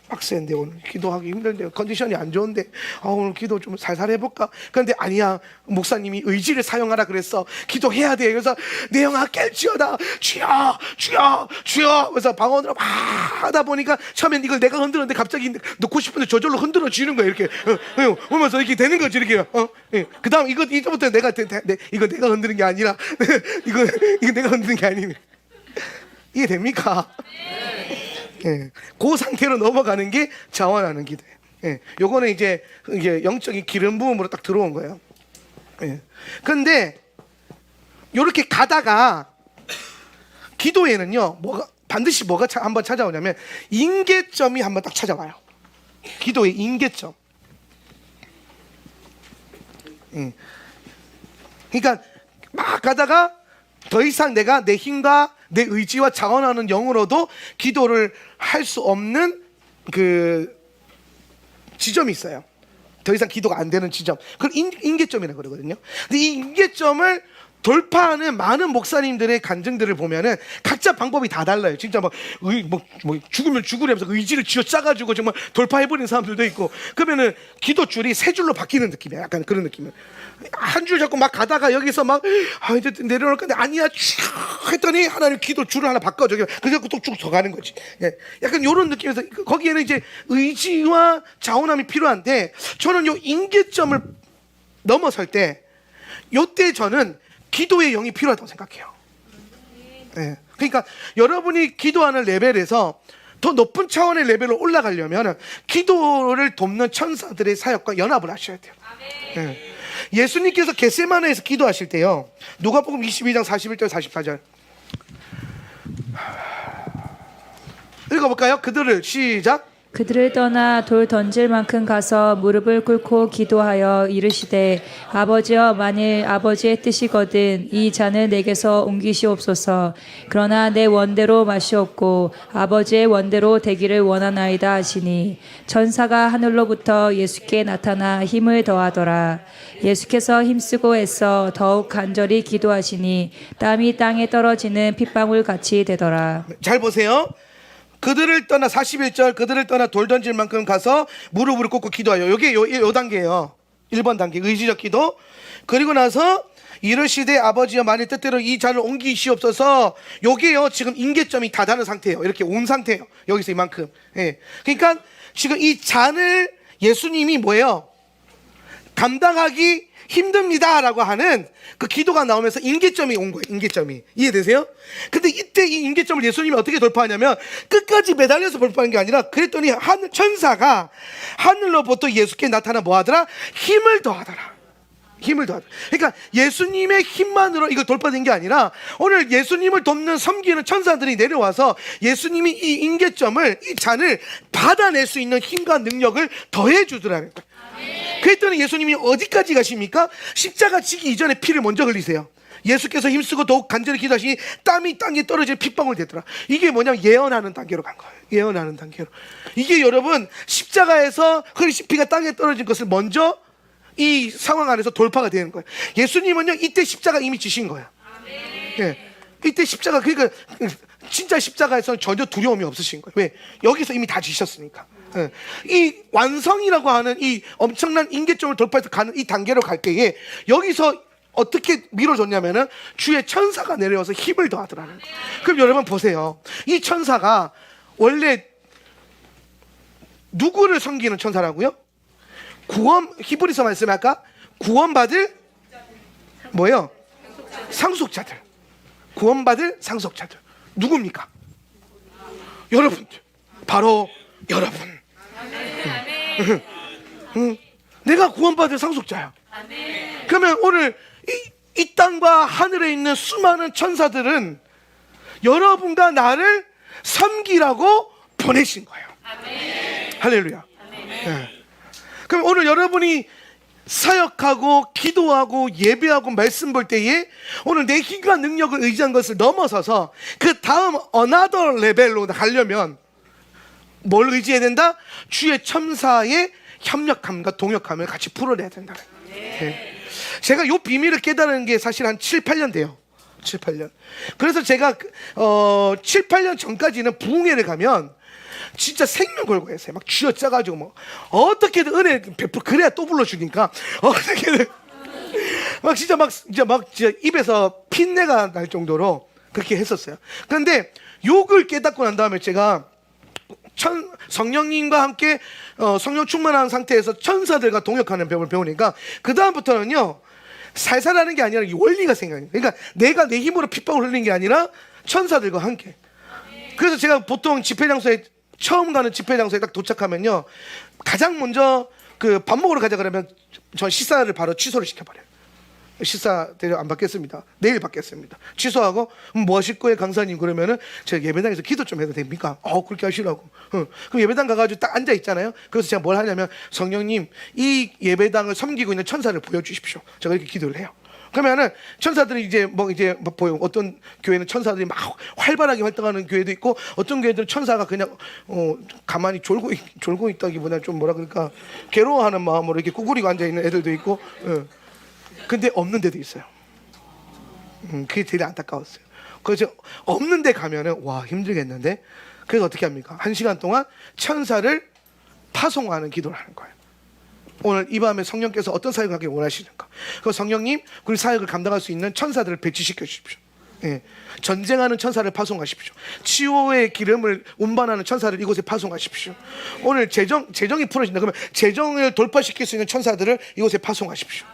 빡센데 오늘 기도하기 힘든데 컨디션이 안 좋은데 오늘 기도 좀 살살 해볼까? 그런데 아니야, 목사님이 의지를 사용하라 그랬어. 기도해야 돼. 그래서 내 영아 깰지어다 주여 주여 주여. 그래서 방언으로 막 하다 보니까 처음엔 이걸 내가 흔들었는데 갑자기 놓고 싶은데 저절로 흔들어지는 거예요. 이렇게 오면서 이렇게 되는 거지. 이렇게 그 다음 이제부터 이거 내가 흔드는 게 아니라 이거 내가 흔드는 게 아니네. 이해됩니까? 예, 그 상태로 넘어가는 게 자원하는 기도예요. 예, 요거는 이제 영적인 기름 부음으로 딱 들어온 거예요. 예. 근데 요렇게 가다가 기도에는요, 반드시 뭐가 한번 찾아오냐면 임계점이 한번 딱 찾아와요. 기도의 임계점. 예. 그러니까 막 가다가 더 이상 내가 내 힘과 내 의지와 자원하는 영으로도 기도를 할 수 없는 그 지점이 있어요. 더 이상 기도가 안 되는 지점. 그걸 임계점이라고 그러거든요. 근데 이 임계점을 돌파하는 많은 목사님들의 간증들을 보면은 각자 방법이 다 달라요. 진짜 막 죽으면 죽으려면서 의지를 쥐어 짜가지고 정말 돌파해버리는 사람들도 있고, 그러면은 기도줄이 세 줄로 바뀌는 느낌이야. 약간 그런 느낌이에요. 한 줄 잡고 막 가다가 여기서 막 이제 내려올 건데 아니야 쭉 했더니 하나님 기도줄을 하나 바꿔줘. 그래서 또 쭉 더 가는 거지. 예. 약간 이런 느낌에서 거기에는 이제 의지와 자원함이 필요한데, 저는 요 임계점을 넘어설 때 요때 저는 기도의 영이 필요하다고 생각해요. 예. 그러니까 여러분이 기도하는 레벨에서 더 높은 차원의 레벨로 올라가려면 기도를 돕는 천사들의 사역과 연합을 하셔야 돼요. 예. 예수님께서 겟세마네에서 기도하실 때요, 누가복음 22장 41절 44절 읽어볼까요? 그들을 시작. 그들을 떠나 돌 던질 만큼 가서 무릎을 꿇고 기도하여 이르시되 아버지여, 만일 아버지의 뜻이거든 이 잔을 내게서 옮기시옵소서. 그러나 내 원대로 마시옵고 아버지의 원대로 되기를 원하나이다 하시니 천사가 하늘로부터 예수께 나타나 힘을 더하더라. 예수께서 힘쓰고 애써 더욱 간절히 기도하시니 땀이 땅에 떨어지는 핏방울 같이 되더라. 잘 보세요. 그들을 떠나 41절, 그들을 떠나 돌 던질 만큼 가서 무릎을 꿇고 기도하여. 요게 요 단계예요. 1번 단계 의지적 기도. 그리고 나서 이르시되 아버지여, 만일 뜻대로 이 잔을 옮기시옵소서. 요게요 지금 임계점이 다 닿은 상태예요. 이렇게 온 상태예요. 여기서 이만큼. 예. 그러니까 지금 이 잔을 예수님이 뭐예요? 감당하기 힘듭니다라고 하는 그 기도가 나오면서 임계점이 온 거예요. 임계점이. 이해되세요? 근데 이때 이 임계점을 예수님이 어떻게 돌파하냐면 끝까지 매달려서 돌파하는 게 아니라, 그랬더니 천사가 하늘로부터 예수께 나타나 뭐 하더라? 힘을 더하더라. 힘을 더하더라. 그러니까 예수님의 힘만으로 이거 돌파된 게 아니라 오늘 예수님을 돕는 섬기는 천사들이 내려와서 예수님이 이 임계점을, 이 잔을 받아낼 수 있는 힘과 능력을 더해 주더라는 거예요. 그랬더니 예수님이 어디까지 가십니까? 십자가 지기 이전에 피를 먼저 흘리세요. 예수께서 힘쓰고 더욱 간절히 기도하시니 땀이 땅에 떨어지는 핏방울 되더라. 이게 뭐냐면 예언하는 단계로 간 거예요. 예언하는 단계로. 이게 여러분 십자가에서 흘리신 피가 땅에 떨어진 것을 먼저 이 상황 안에서 돌파가 되는 거예요. 예수님은요 이때 십자가 이미 지신 거예요. 예. 이때 십자가, 그러니까 진짜 십자가에서는 전혀 두려움이 없으신 거예요. 왜? 여기서 이미 다 지셨으니까. 예. 이 완성이라고 하는 이 엄청난 임계점을 돌파해서 가는 이 단계로 갈 때에 여기서 어떻게 밀어줬냐면은 주의 천사가 내려와서 힘을 더하더라는 거예요. 그럼 여러분 보세요. 이 천사가 원래 누구를 섬기는 천사라고요? 히브리서 말씀에 아까 구원받을 뭐예요? 상속자들. 구원받을 상속자들. 누굽니까? 여러분들. 바로 여러분. 내가 구원받을 상속자야. 그러면 오늘 이 땅과 하늘에 있는 수많은 천사들은 여러분과 나를 섬기라고 보내신 거예요. 할렐루야. 네. 그럼 오늘 여러분이 사역하고 기도하고 예배하고 말씀 볼 때에 오늘 내 힘과 능력을 의지한 것을 넘어서서 그 다음 another 레벨로 가려면 뭘 의지해야 된다? 주의 천사의 협력함과 동역함을 같이 풀어내야 된다. 네. 제가 이 비밀을 깨달은 게 사실 한 7, 8년 돼요. 7, 8년. 그래서 제가 7, 8년 전까지는 부흥회를 가면 진짜 생명 걸고 했어요. 막 쥐어짜가지고 뭐 어떻게든 은혜 베풀 그래야 또 불러주니까 어떻게든 막 진짜 진짜 입에서 핀내가 날 정도로 그렇게 했었어요. 그런데 욕을 깨닫고 난 다음에 제가 성령님과 함께 성령 충만한 상태에서 천사들과 동역하는 법을 배우니까 그 다음부터는요 살살하는 게 아니라 이 원리가 생겨요. 그러니까 내가 내 힘으로 핏방울 흘리는 게 아니라 천사들과 함께. 그래서 제가 보통 집회 장소에 처음 가는 집회 장소에 딱 도착하면요 가장 먼저 그 밥 먹으러 가자 그러면 전 식사를 바로 취소를 시켜버려요. 식사 대접 안 받겠습니다. 내일 받겠습니다. 취소하고 뭐 하실 거예요 강사님? 그러면은 제가 예배당에서 기도 좀 해도 됩니까? 그렇게 하시라고. 그럼 예배당 가가지고 딱 앉아 있잖아요. 그래서 제가 뭘 하냐면 성령님 이 예배당을 섬기고 있는 천사를 보여주십시오. 제가 이렇게 기도를 해요. 그러면은 천사들이 이제 보여. 어떤 교회는 천사들이 막 활발하게 활동하는 교회도 있고 어떤 교회들은 천사가 그냥 가만히 졸고 있다기보다 좀 뭐라 그럴까 괴로워하는 마음으로 이렇게 구부리고 앉아 있는 애들도 있고. 근데 없는 데도 있어요. 그게 되게 안타까웠어요. 그래서 없는 데 가면은 와 힘들겠는데. 그래서 어떻게 합니까? 1시간 동안 천사를 파송하는 기도를 하는 거예요. 오늘 이 밤에 성령께서 어떤 사역을 하길 원하시는가? 그 성령님 그 사역을 감당할 수 있는 천사들을 배치시켜 주십시오. 예. 전쟁하는 천사를 파송하십시오. 치유의 기름을 운반하는 천사를 이곳에 파송하십시오. 오늘 재정이 풀어진다. 그러면 재정을 돌파시킬 수 있는 천사들을 이곳에 파송하십시오.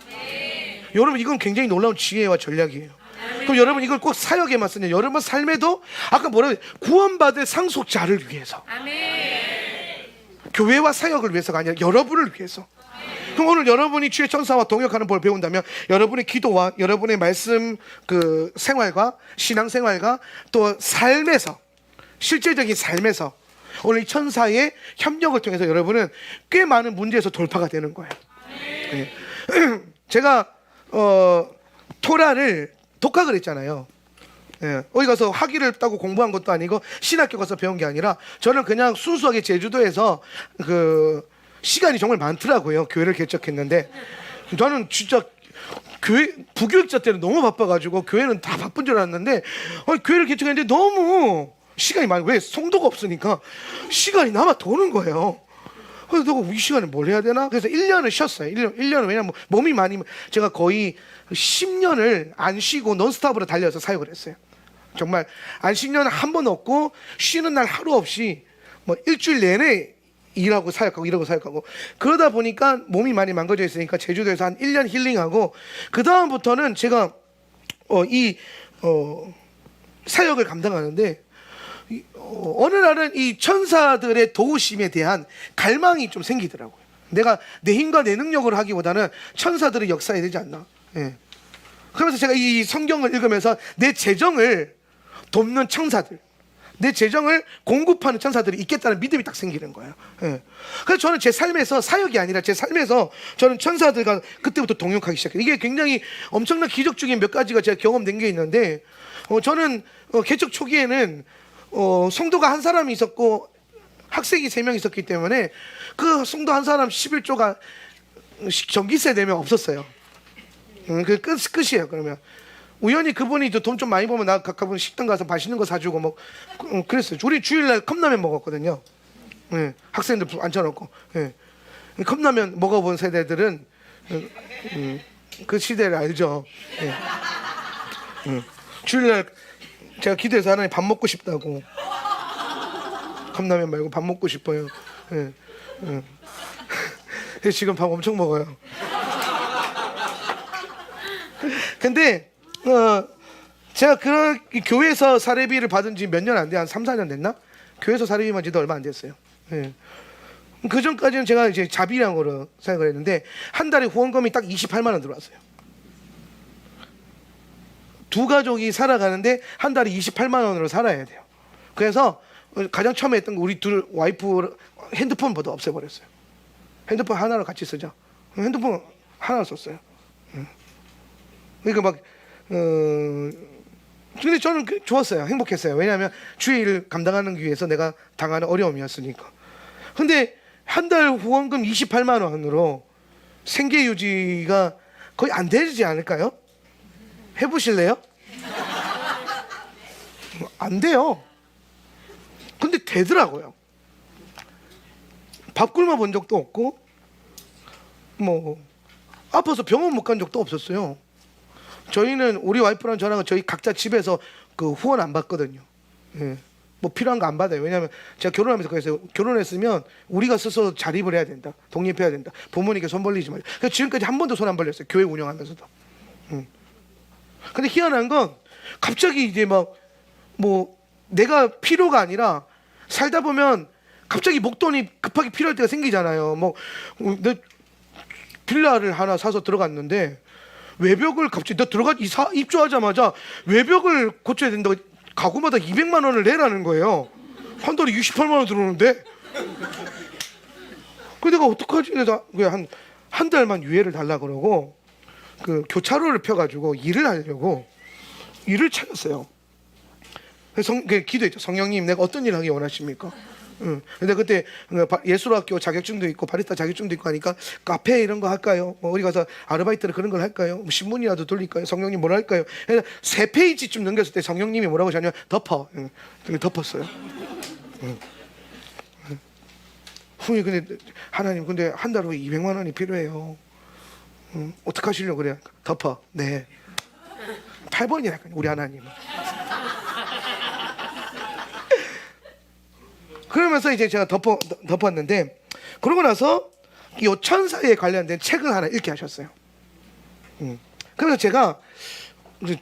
여러분 이건 굉장히 놀라운 지혜와 전략이에요. 그럼 여러분 이걸 꼭 사역에만 쓰냐? 여러분 삶에도 아까 뭐라고 구원받을 상속자를 위해서 교회와 사역을 위해서가 아니라 여러분을 위해서. 그럼 오늘 여러분이 주의 천사와 동역하는 법을 배운다면 여러분의 기도와 여러분의 말씀 그 생활과 신앙생활과 또 삶에서 실제적인 삶에서 오늘 이 천사의 협력을 통해서 여러분은 꽤 많은 문제에서 돌파가 되는 거예요. 네. 제가 토라를 독학을 했잖아요. 예, 어디 가서 학위를 따고 공부한 것도 아니고 신학교 가서 배운 게 아니라 저는 그냥 순수하게 제주도에서 그 시간이 정말 많더라고요. 교회를 개척했는데 저는 진짜 교회 부교육자 때는 너무 바빠가지고 교회는 다 바쁜 줄 알았는데 교회를 개척했는데 너무 시간이 많이 왜 성도가 없으니까 시간이 남아 도는 거예요. 그래서 내가 이 시간에 뭘 해야 되나? 그래서 1년을 쉬었어요. 1년은 왜냐면 몸이 많이 제가 거의 10년을 안 쉬고 논스톱으로 달려서 사역을 했어요. 정말 안 쉰 년 한 번 없고 쉬는 날 하루 없이 뭐 일주일 내내 일하고 사역하고 이러고 사역하고 그러다 보니까 몸이 많이 망가져 있으니까 제주도에서 한 1년 힐링하고 그 다음부터는 제가 사역을 감당하는데 어느 날은 이 천사들의 도우심에 대한 갈망이 좀 생기더라고요. 내가 내 힘과 내 능력으로 하기보다는 천사들의 역사해야 되지 않나. 예. 그러면서 제가 이 성경을 읽으면서 내 재정을 돕는 천사들, 내 재정을 공급하는 천사들이 있겠다는 믿음이 딱 생기는 거예요. 예. 그래서 저는 제 삶에서 사역이 아니라 제 삶에서 저는 천사들과 그때부터 동역하기 시작해요. 이게 굉장히 엄청난 기적 중에 몇 가지가 제가 경험된 게 있는데, 저는 개척 초기에는 성도가 한 사람이 있었고 학생이 3명 있었기 때문에 그 성도 한 사람 11조가 전기세 내면 없었어요. 그 끝이에요. 그러면 우연히 그분이 돈 좀 많이 벌면 나 가끔 식당 가서 맛있는 거 사주고 뭐 그랬어요. 우리 주일날 컵라면 먹었거든요. 예, 학생들 앉혀놓고. 예. 컵라면 먹어본 세대들은 그 시대를 알죠. 예. 주일날 제가 기도해서 하나님 밥 먹고 싶다고. 컵라면 말고 밥 먹고 싶어요. 예. 지금 밥 엄청 먹어요. 근데 제가 그 교회에서 사례비를 받은 지 몇 년 안 돼, 한 3, 4년 됐나? 교회에서 사례비만 지도 얼마 안 됐어요. 예. 그 전까지는 제가 이제 자비량으로 생각을 했는데 한 달에 후원금이 딱 28만 원 들어왔어요. 두 가족이 살아가는데 한 달에 28만 원으로 살아야 돼요. 그래서 가장 처음에 했던 거 우리 둘 와이프 핸드폰부터 없애버렸어요. 핸드폰 하나로 같이 쓰자. 핸드폰 하나로 썼어요. 그러니까 막 근데 저는 좋았어요. 행복했어요. 왜냐하면 주일을 감당하는 위해서 내가 당하는 어려움이었으니까. 근데 한 달 후원금 28만 원으로 생계 유지가 거의 안 되지 않을까요? 해보실래요? 안 돼요. 근데 되더라고요. 밥 굶어 본 적도 없고 뭐 아파서 병원 못 간 적도 없었어요. 저희는 우리 와이프랑 저랑 저희 각자 집에서 그 후원 안 받거든요. 예. 뭐 필요한 거 안 받아요. 왜냐하면 제가 결혼하면서 그랬어요. 결혼했으면 우리가 스스로 자립을 해야 된다. 독립해야 된다. 부모님께 손 벌리지 말자. 그래서 지금까지 한 번도 손 안 벌렸어요. 교회 운영하면서도. 근데 희한한 건 갑자기 이제 막 뭐 내가 필요가 아니라 살다 보면 갑자기 목돈이 급하게 필요할 때가 생기잖아요. 뭐 내 빌라를 하나 사서 들어갔는데 외벽을 갑자기 나 입주하자마자 외벽을 고쳐야 된다고 가구마다 200만 원을 내라는 거예요. 한 달에 68만 원 들어오는데. 그 내가 어떡하지? 그래서 한 달만 유예를 달라 그러고 그 교차로를 펴가지고 일을 하려고 일을 찾았어요. 그래서 기도했죠. 성령님, 내가 어떤 일을 하기 원하십니까? 근데 그때 예술학교 자격증도 있고 바리스타 자격증도 있고 하니까 카페 이런 거 할까요? 뭐 어디 가서 아르바이트를 그런 걸 할까요? 뭐 신문이라도 돌릴까요? 성령님 뭐라 할까요? 그래서 3페이지쯤 넘겼을 때 성령님이 뭐라고 하냐면 덮어. 덮었어요. 후에 근데 하나님 근데 한 달 후에 200만 원이 필요해요. 어떻게 하시려고 그래요? 덮어. 네. 8번이라니까요. 우리 하나님은. 그러면서 이제 제가 덮었는데 그러고 나서 이 천사에 관련된 책을 하나 읽게 하셨어요. 그래서 제가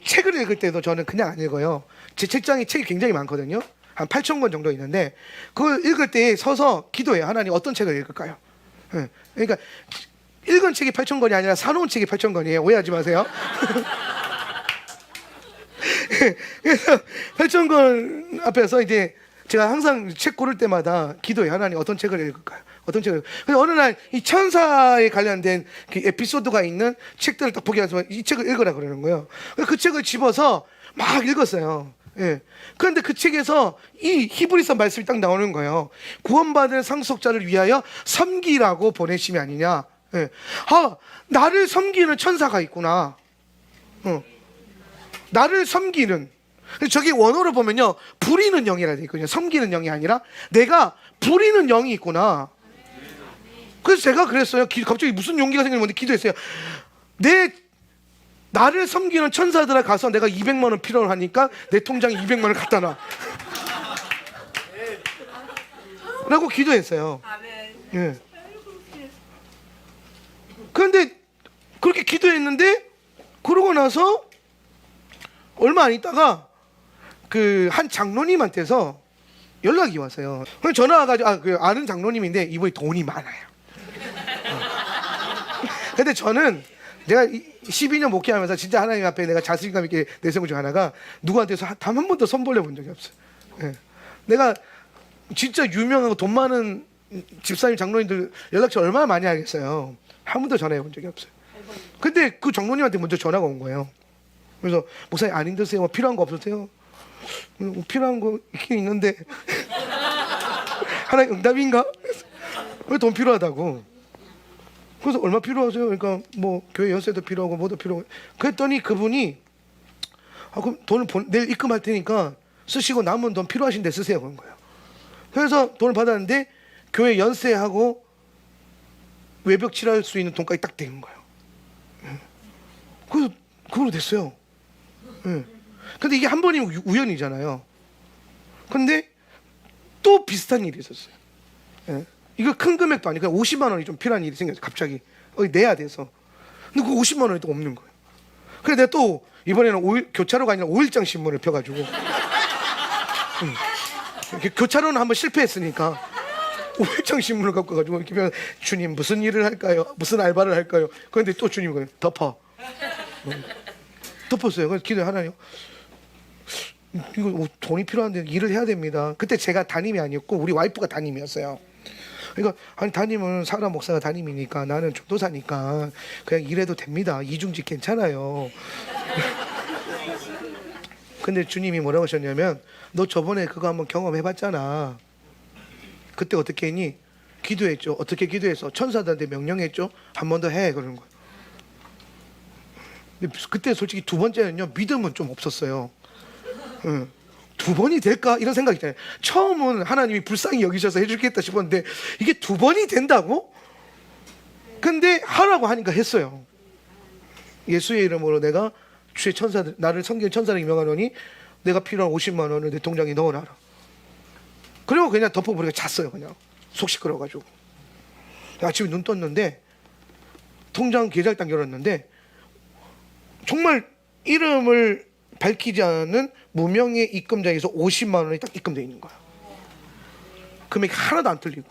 책을 읽을 때도 저는 그냥 안 읽어요. 제 책장에 책이 굉장히 많거든요. 한 8,000권 정도 있는데 그걸 읽을 때 서서 기도해요. 하나님 어떤 책을 읽을까요? 그러니까 읽은 책이 8,000권이 아니라 사놓은 책이 8,000권이에요. 오해하지 마세요. 그래서 8,000권 앞에서 이제 제가 항상 책 고를 때마다 기도해요. 하나님 어떤 책을 읽을까요? 어떤 책을. 그래서 어느 날 이 천사에 관련된 그 에피소드가 있는 책들을 딱 보게 해서 이 책을 읽으라 그러는 거예요. 그 책을 집어서 막 읽었어요. 예. 그런데 그 책에서 이 히브리서 말씀이 딱 나오는 거예요. 구원받은 상속자를 위하여 섬기라고 보내심이 아니냐. 예. 아, 나를 섬기는 천사가 있구나. 나를 섬기는. 저기 원어로 보면요 부리는 영이라 돼 있거든요. 섬기는 영이 아니라 내가 부리는 영이 있구나. 그래서 제가 그랬어요. 갑자기 무슨 용기가 생겼는데 기도했어요. 나를 섬기는 천사들아 가서 내가 200만 원 필요로 하니까 내 통장에 200만 원 갖다 놔 라고 기도했어요. 예. 그런데 그렇게 기도했는데 그러고 나서 얼마 안 있다가 그 한 장로님한테서 연락이 왔어요. 전화 와가지고 그 아는 장로님인데 이분이 돈이 많아요. 근데 저는 내가 12년 목회하면서 진짜 하나님 앞에 내가 자신감 있게 내세운 중 하나가 누구한테서 단 한 번도 손 벌려 본 적이 없어요. 예. 내가 진짜 유명하고 돈 많은 집사님 장로님들 연락처 얼마나 많이 알겠어요. 한 번도 전화해 본 적이 없어요. 근데 그 장로님한테 먼저 전화가 온 거예요. 그래서 목사님 안 힘드세요? 뭐 필요한 거 없으세요? 필요한 거 있긴 있는데 하나님 응답인가? 왜 돈 필요하다고? 그래서 얼마 필요하세요? 그러니까 뭐 교회 연세도 필요하고 뭐도 필요하고. 그랬더니 그분이 그럼 돈을 내일 입금할 테니까 쓰시고 남은 돈 필요하신데 쓰세요 그런 거예요. 그래서 돈을 받았는데 교회 연세하고 외벽 칠할 수 있는 돈까지 딱 되는 거예요. 그래서 그걸로 됐어요. 근데 이게 한 번이면 우연이잖아요. 근데 또 비슷한 일이 있었어요. 이거 큰 금액도 아니고 50만 원이 좀 필요한 일이 생겼어요. 갑자기 내야 돼서. 근데 그 50만 원이 또 없는 거예요. 그래서 내가 또 이번에는 교차로가 아니라 5일장 신문을 펴가지고 교차로는 한번 실패했으니까 5일장 신문을 갖고 가지고 이렇게 보면 주님 무슨 일을 할까요? 무슨 알바를 할까요? 그런데 또 주님이 그래요. 덮어. 덮었어요. 그래서 기도해 하나님. 이거 돈이 필요한데 일을 해야 됩니다. 그때 제가 담임이 아니었고 우리 와이프가 담임이었어요. 그러니까 아니 담임은 사람 목사가 담임이니까 나는 전도사니까 그냥 일해도 됩니다. 이중직 괜찮아요. 근데 주님이 뭐라고 하셨냐면 너 저번에 그거 한번 경험해봤잖아. 그때 어떻게 했니? 기도했죠. 어떻게 기도해서 천사들한테 명령했죠. 한 번 더 해 그러는 거예요. 근데 그때 솔직히 두 번째는요 믿음은 좀 없었어요. 두 번이 될까 이런 생각이 있잖아요. 처음은 하나님이 불쌍히 여기셔서 해주겠다 싶었는데 이게 두 번이 된다고? 근데 하라고 하니까 했어요. 예수의 이름으로 내가 주의 천사들 나를 섬기는 천사를 임명하노니 내가 필요한 50만 원을 내 통장에 넣어놔라. 그리고 그냥 덮어버리고 잤어요. 그냥 속 시끄러워가지고 아침에 눈 떴는데 통장 계좌를 딱 열었는데 정말 이름을 밝히지 않은 무명의 입금자에서 50만 원이 딱 입금되어 있는 거야. 금액이 하나도 안 틀리고.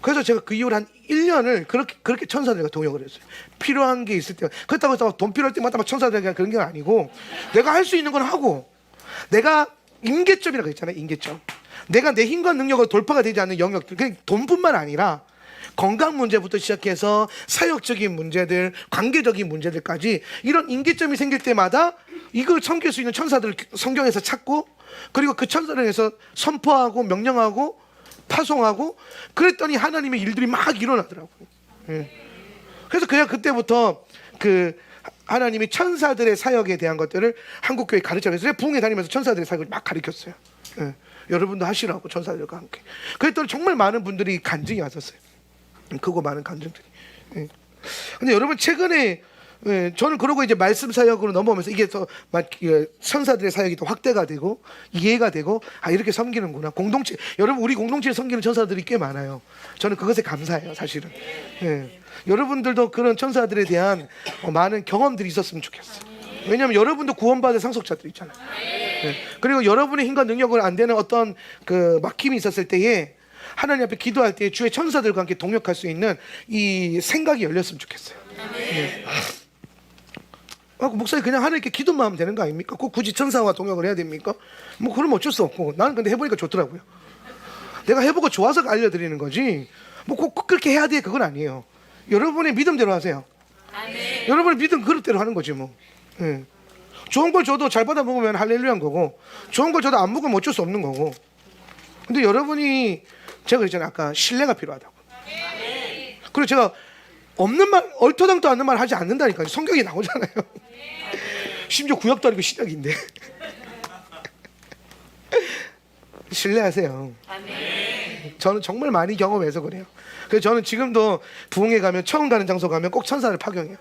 그래서 제가 그 이후로 한 1년을 그렇게 천사들과 동역을 했어요. 필요한 게 있을 때. 그렇다고 해서 돈 필요할 때마다 막 천사들에게 그런 게 아니고 내가 할 수 있는 건 하고 내가 임계점이라고 했잖아요. 임계점. 내가 내 힘과 능력으로 돌파가 되지 않는 영역들. 그냥 돈뿐만 아니라 건강 문제부터 시작해서 사역적인 문제들, 관계적인 문제들까지 이런 임계점이 생길 때마다 이걸 섬길 수 있는 천사들을 성경에서 찾고 그리고 그 천사들에서 선포하고 명령하고 파송하고 그랬더니 하나님의 일들이 막 일어나더라고요. 그래서 그냥 그때부터 그 하나님이 천사들의 사역에 대한 것들을 한국교회 가르쳐서 부흥회 다니면서 천사들의 사역을 막 가르쳤어요. 여러분도 하시라고 천사들과 함께. 그랬더니 정말 많은 분들이 간증이 왔었어요. 크고 많은 간증들이. 근데 여러분 최근에 저는 그러고 이제 말씀 사역으로 넘어오면서 이게 더 천사들의 사역이 더 확대가 되고 이해가 되고 이렇게 섬기는구나. 공동체 여러분 우리 공동체에 섬기는 천사들이 꽤 많아요. 저는 그것에 감사해요 사실은. 여러분들도 그런 천사들에 대한 많은 경험들이 있었으면 좋겠어요. 왜냐하면 여러분도 구원받을 상속자들 있잖아요. 그리고 여러분의 힘과 능력을 안 되는 어떤 그 막힘이 있었을 때에 하나님 앞에 기도할 때 주의 천사들과 함께 동역할 수 있는 이 생각이 열렸으면 좋겠어요. 목사님 그냥 하나님께 기도만 하면 되는 거 아닙니까? 꼭 굳이 천사와 동역을 해야 됩니까? 뭐 그러면 어쩔 수 없고 나는 근데 해보니까 좋더라고요. 내가 해보고 좋아서 알려드리는 거지 뭐 꼭 그렇게 해야 돼 그건 아니에요. 여러분의 믿음대로 하세요. 아멘. 여러분의 믿음 그릇대로 하는 거지 뭐. 좋은 걸 줘도 잘 받아 먹으면 할렐루야인 거고 좋은 걸 줘도 안 먹으면 어쩔 수 없는 거고. 근데 여러분이 제가 그랬잖아요. 아까 신뢰가 필요하다고. 그리고 제가 없는 말, 얼토당토 않는 말 하지 않는다니까요. 성경이 나오잖아요. 심지어 구약도 아니고 신약인데. 신뢰하세요. 저는 정말 많이 경험해서 그래요. 그래서 저는 지금도 부흥회 가면 처음 가는 장소 가면 꼭 천사를 파경해요.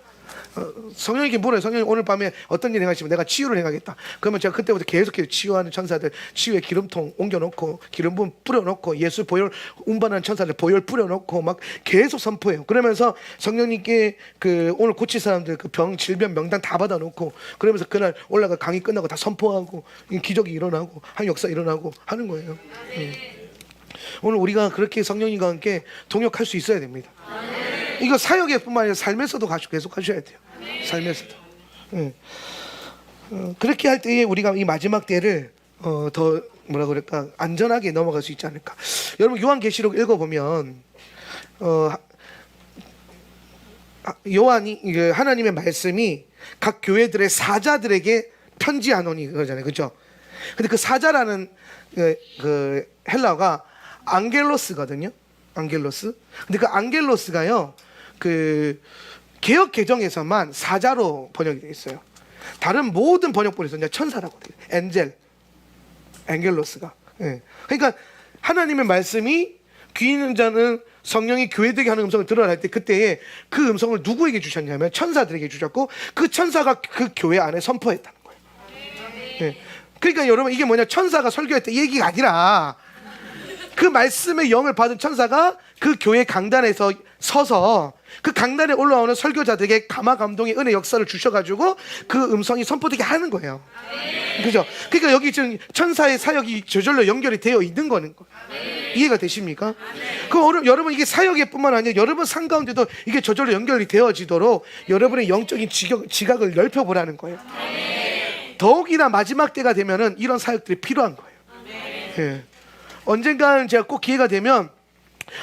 성령님께 물어요. 성령님 오늘 밤에 어떤 일 행하시면 내가 치유를 행하겠다. 그러면 제가 그때부터 계속해서 치유하는 천사들 치유의 기름통 옮겨놓고 기름 부음 뿌려놓고 예수 보혈 운반하는 천사들 보혈 뿌려놓고 막 계속 선포해요. 그러면서 성령님께 그 오늘 고칠 사람들 그 병 질병 명단 다 받아놓고 그러면서 그날 올라가 강의 끝나고 다 선포하고 기적이 일어나고 한 역사 일어나고 하는 거예요. 오늘 우리가 그렇게 성령님과 함께 동역할 수 있어야 됩니다. 이거 사역에 뿐만 아니라 삶에서도 계속 하셔야 돼요. 삶에서도. 그렇게 할 때에 우리가 이 마지막 때를 더 뭐라 그럴까 안전하게 넘어갈 수 있지 않을까. 여러분 요한계시록 읽어보면 요한이 하나님의 말씀이 각 교회들의 사자들에게 편지하노니 그러잖아요, 그렇죠? 근데 그 사자라는 그 헬라어가 앙겔로스거든요. 앙겔로스. 근데 그 앙겔로스가요, 그 개역 개정에서만 사자로 번역이 되어 있어요. 다른 모든 번역본에서 이제 천사라고 돼요. 앙겔로스가. 예. 그러니까 하나님의 말씀이 귀 있는 자는 성령이 교회들에게 하는 음성을 들어라 할 때 그때에 그 음성을 누구에게 주셨냐면 천사들에게 주셨고 그 천사가 그 교회 안에 선포했다는 거예요. 예. 그러니까 여러분 이게 뭐냐, 천사가 설교했다 이 얘기가 아니라 그 말씀의 영을 받은 천사가 그 교회 강단에서 서서 그 강단에 올라오는 설교자들에게 감화 감동의 은혜 역사를 주셔가지고 그 음성이 선포되게 하는 거예요. 그죠? 그러니까 여기 지금 천사의 사역이 저절로 연결이 되어 있는 거는 이해가 되십니까? 그럼 여러분 이게 사역의 뿐만 아니라 여러분 삶 가운데도 이게 저절로 연결이 되어지도록 여러분의 영적인 지각을 넓혀보라는 거예요. 더욱이나 마지막 때가 되면은 이런 사역들이 필요한 거예요. 예. 언젠가는 제가 꼭 기회가 되면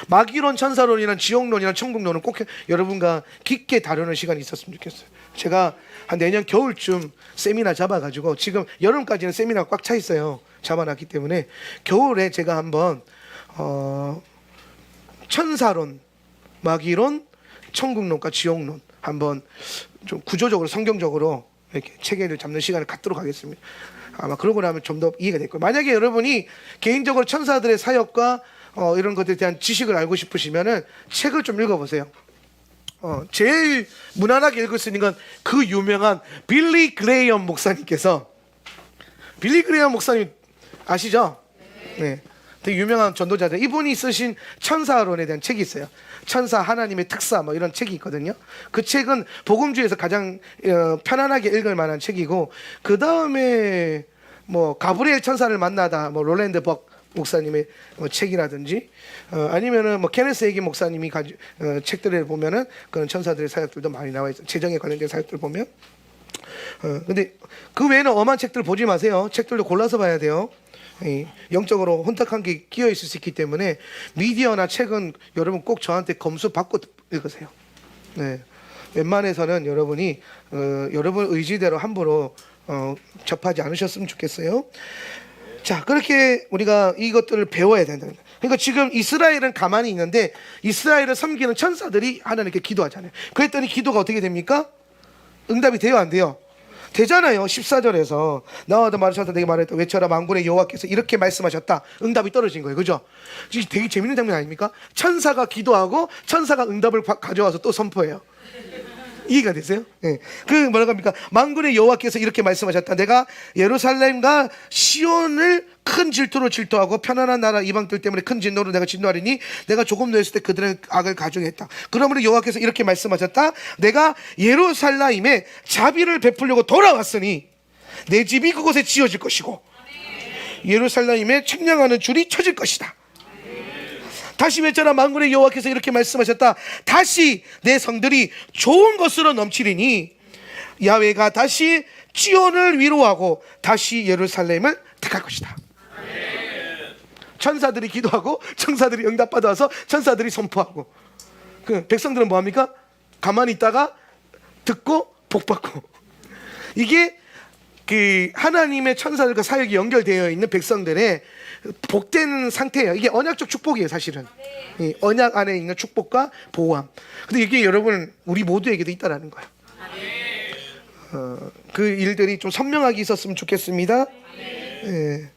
마귀론, 천사론이나 지옥론이나 천국론은 꼭 여러분과 깊게 다루는 시간이 있었으면 좋겠어요. 제가 한 내년 겨울쯤 세미나 잡아가지고 지금 여름까지는 세미나가 꽉 차 있어요. 잡아놨기 때문에 겨울에 제가 한번 천사론, 마귀론, 천국론과 지옥론 한번 좀 구조적으로 성경적으로 이렇게 체계를 잡는 시간을 갖도록 하겠습니다. 아마 그러고 나면 좀 더 이해가 될 거예요. 만약에 여러분이 개인적으로 천사들의 사역과 이런 것들에 대한 지식을 알고 싶으시면은 책을 좀 읽어보세요. 제일 무난하게 읽을 수 있는 건 그 유명한 빌리 그레이엄 목사님께서, 빌리 그레이엄 목사님 아시죠? 네. 되게 유명한 전도자들, 이분이 쓰신 천사론에 대한 책이 있어요. 천사 하나님의 특사 뭐 이런 책이 있거든요. 그 책은 복음주에서 가장 편안하게 읽을 만한 책이고, 그 다음에 뭐 가브리엘 천사를 만나다 뭐 롤랜드 벅 목사님의 책이라든지 아니면은 뭐 케네스 에기 목사님이 책들을 보면은 그런 천사들의 사역들도 많이 나와 있어요. 재정에 관련된 사역들 보면. 근데 그 외에는 엄한 책들 보지 마세요. 책들도 골라서 봐야 돼요. 영적으로 혼탁한 게 끼어 있을 수 있기 때문에 미디어나 책은 여러분 꼭 저한테 검수 받고 읽으세요. 네. 웬만해서는 여러분이 여러분 의지대로 함부로 접하지 않으셨으면 좋겠어요. 자, 그렇게 우리가 이것들을 배워야 된다. 그러니까 지금 이스라엘은 가만히 있는데 이스라엘을 섬기는 천사들이 하나님께 기도하잖아요. 그랬더니 기도가 어떻게 됩니까? 응답이 돼요, 안 돼요? 되잖아요. 14절에서 나와도 말하셨다 내게 말했다 외쳐라 만군의 여호와께서 이렇게 말씀하셨다. 응답이 떨어진 거예요. 그죠? 되게 재밌는 장면 아닙니까? 천사가 기도하고 천사가 응답을 가져와서 또 선포해요. 이해가 되세요? 네. 그 뭐라고 합니까? 만군의 여호와께서 이렇게 말씀하셨다. 내가 예루살렘과 시온을 큰 질투로 질투하고 편안한 나라 이방들 때문에 큰 진노로 내가 진노하리니 내가 조금 노했을 때 그들의 악을 가중했다. 그러므로 여호와께서 이렇게 말씀하셨다. 내가 예루살렘에 자비를 베풀려고 돌아왔으니 내 집이 그곳에 지어질 것이고 예루살렘에 측량하는 줄이 쳐질 것이다. 다시 외쳐라 만군의 여호와께서 이렇게 말씀하셨다. 다시 내 성들이 좋은 것으로 넘치리니 야훼가 다시 지온을 위로하고 다시 예루살렘을 택할 것이다. 천사들이 기도하고 천사들이 응답받아서 천사들이 선포하고 그 백성들은 뭐합니까? 가만히 있다가 듣고 복받고. 이게 그 하나님의 천사들과 사역이 연결되어 있는 백성들의 복된 상태예요. 이게 언약적 축복이에요, 사실은. 이 언약 안에 있는 축복과 보호함. 근데 이게 여러분 우리 모두에게도 있다라는 거예요. 그 일들이 좀 선명하게 있었으면 좋겠습니다. 예.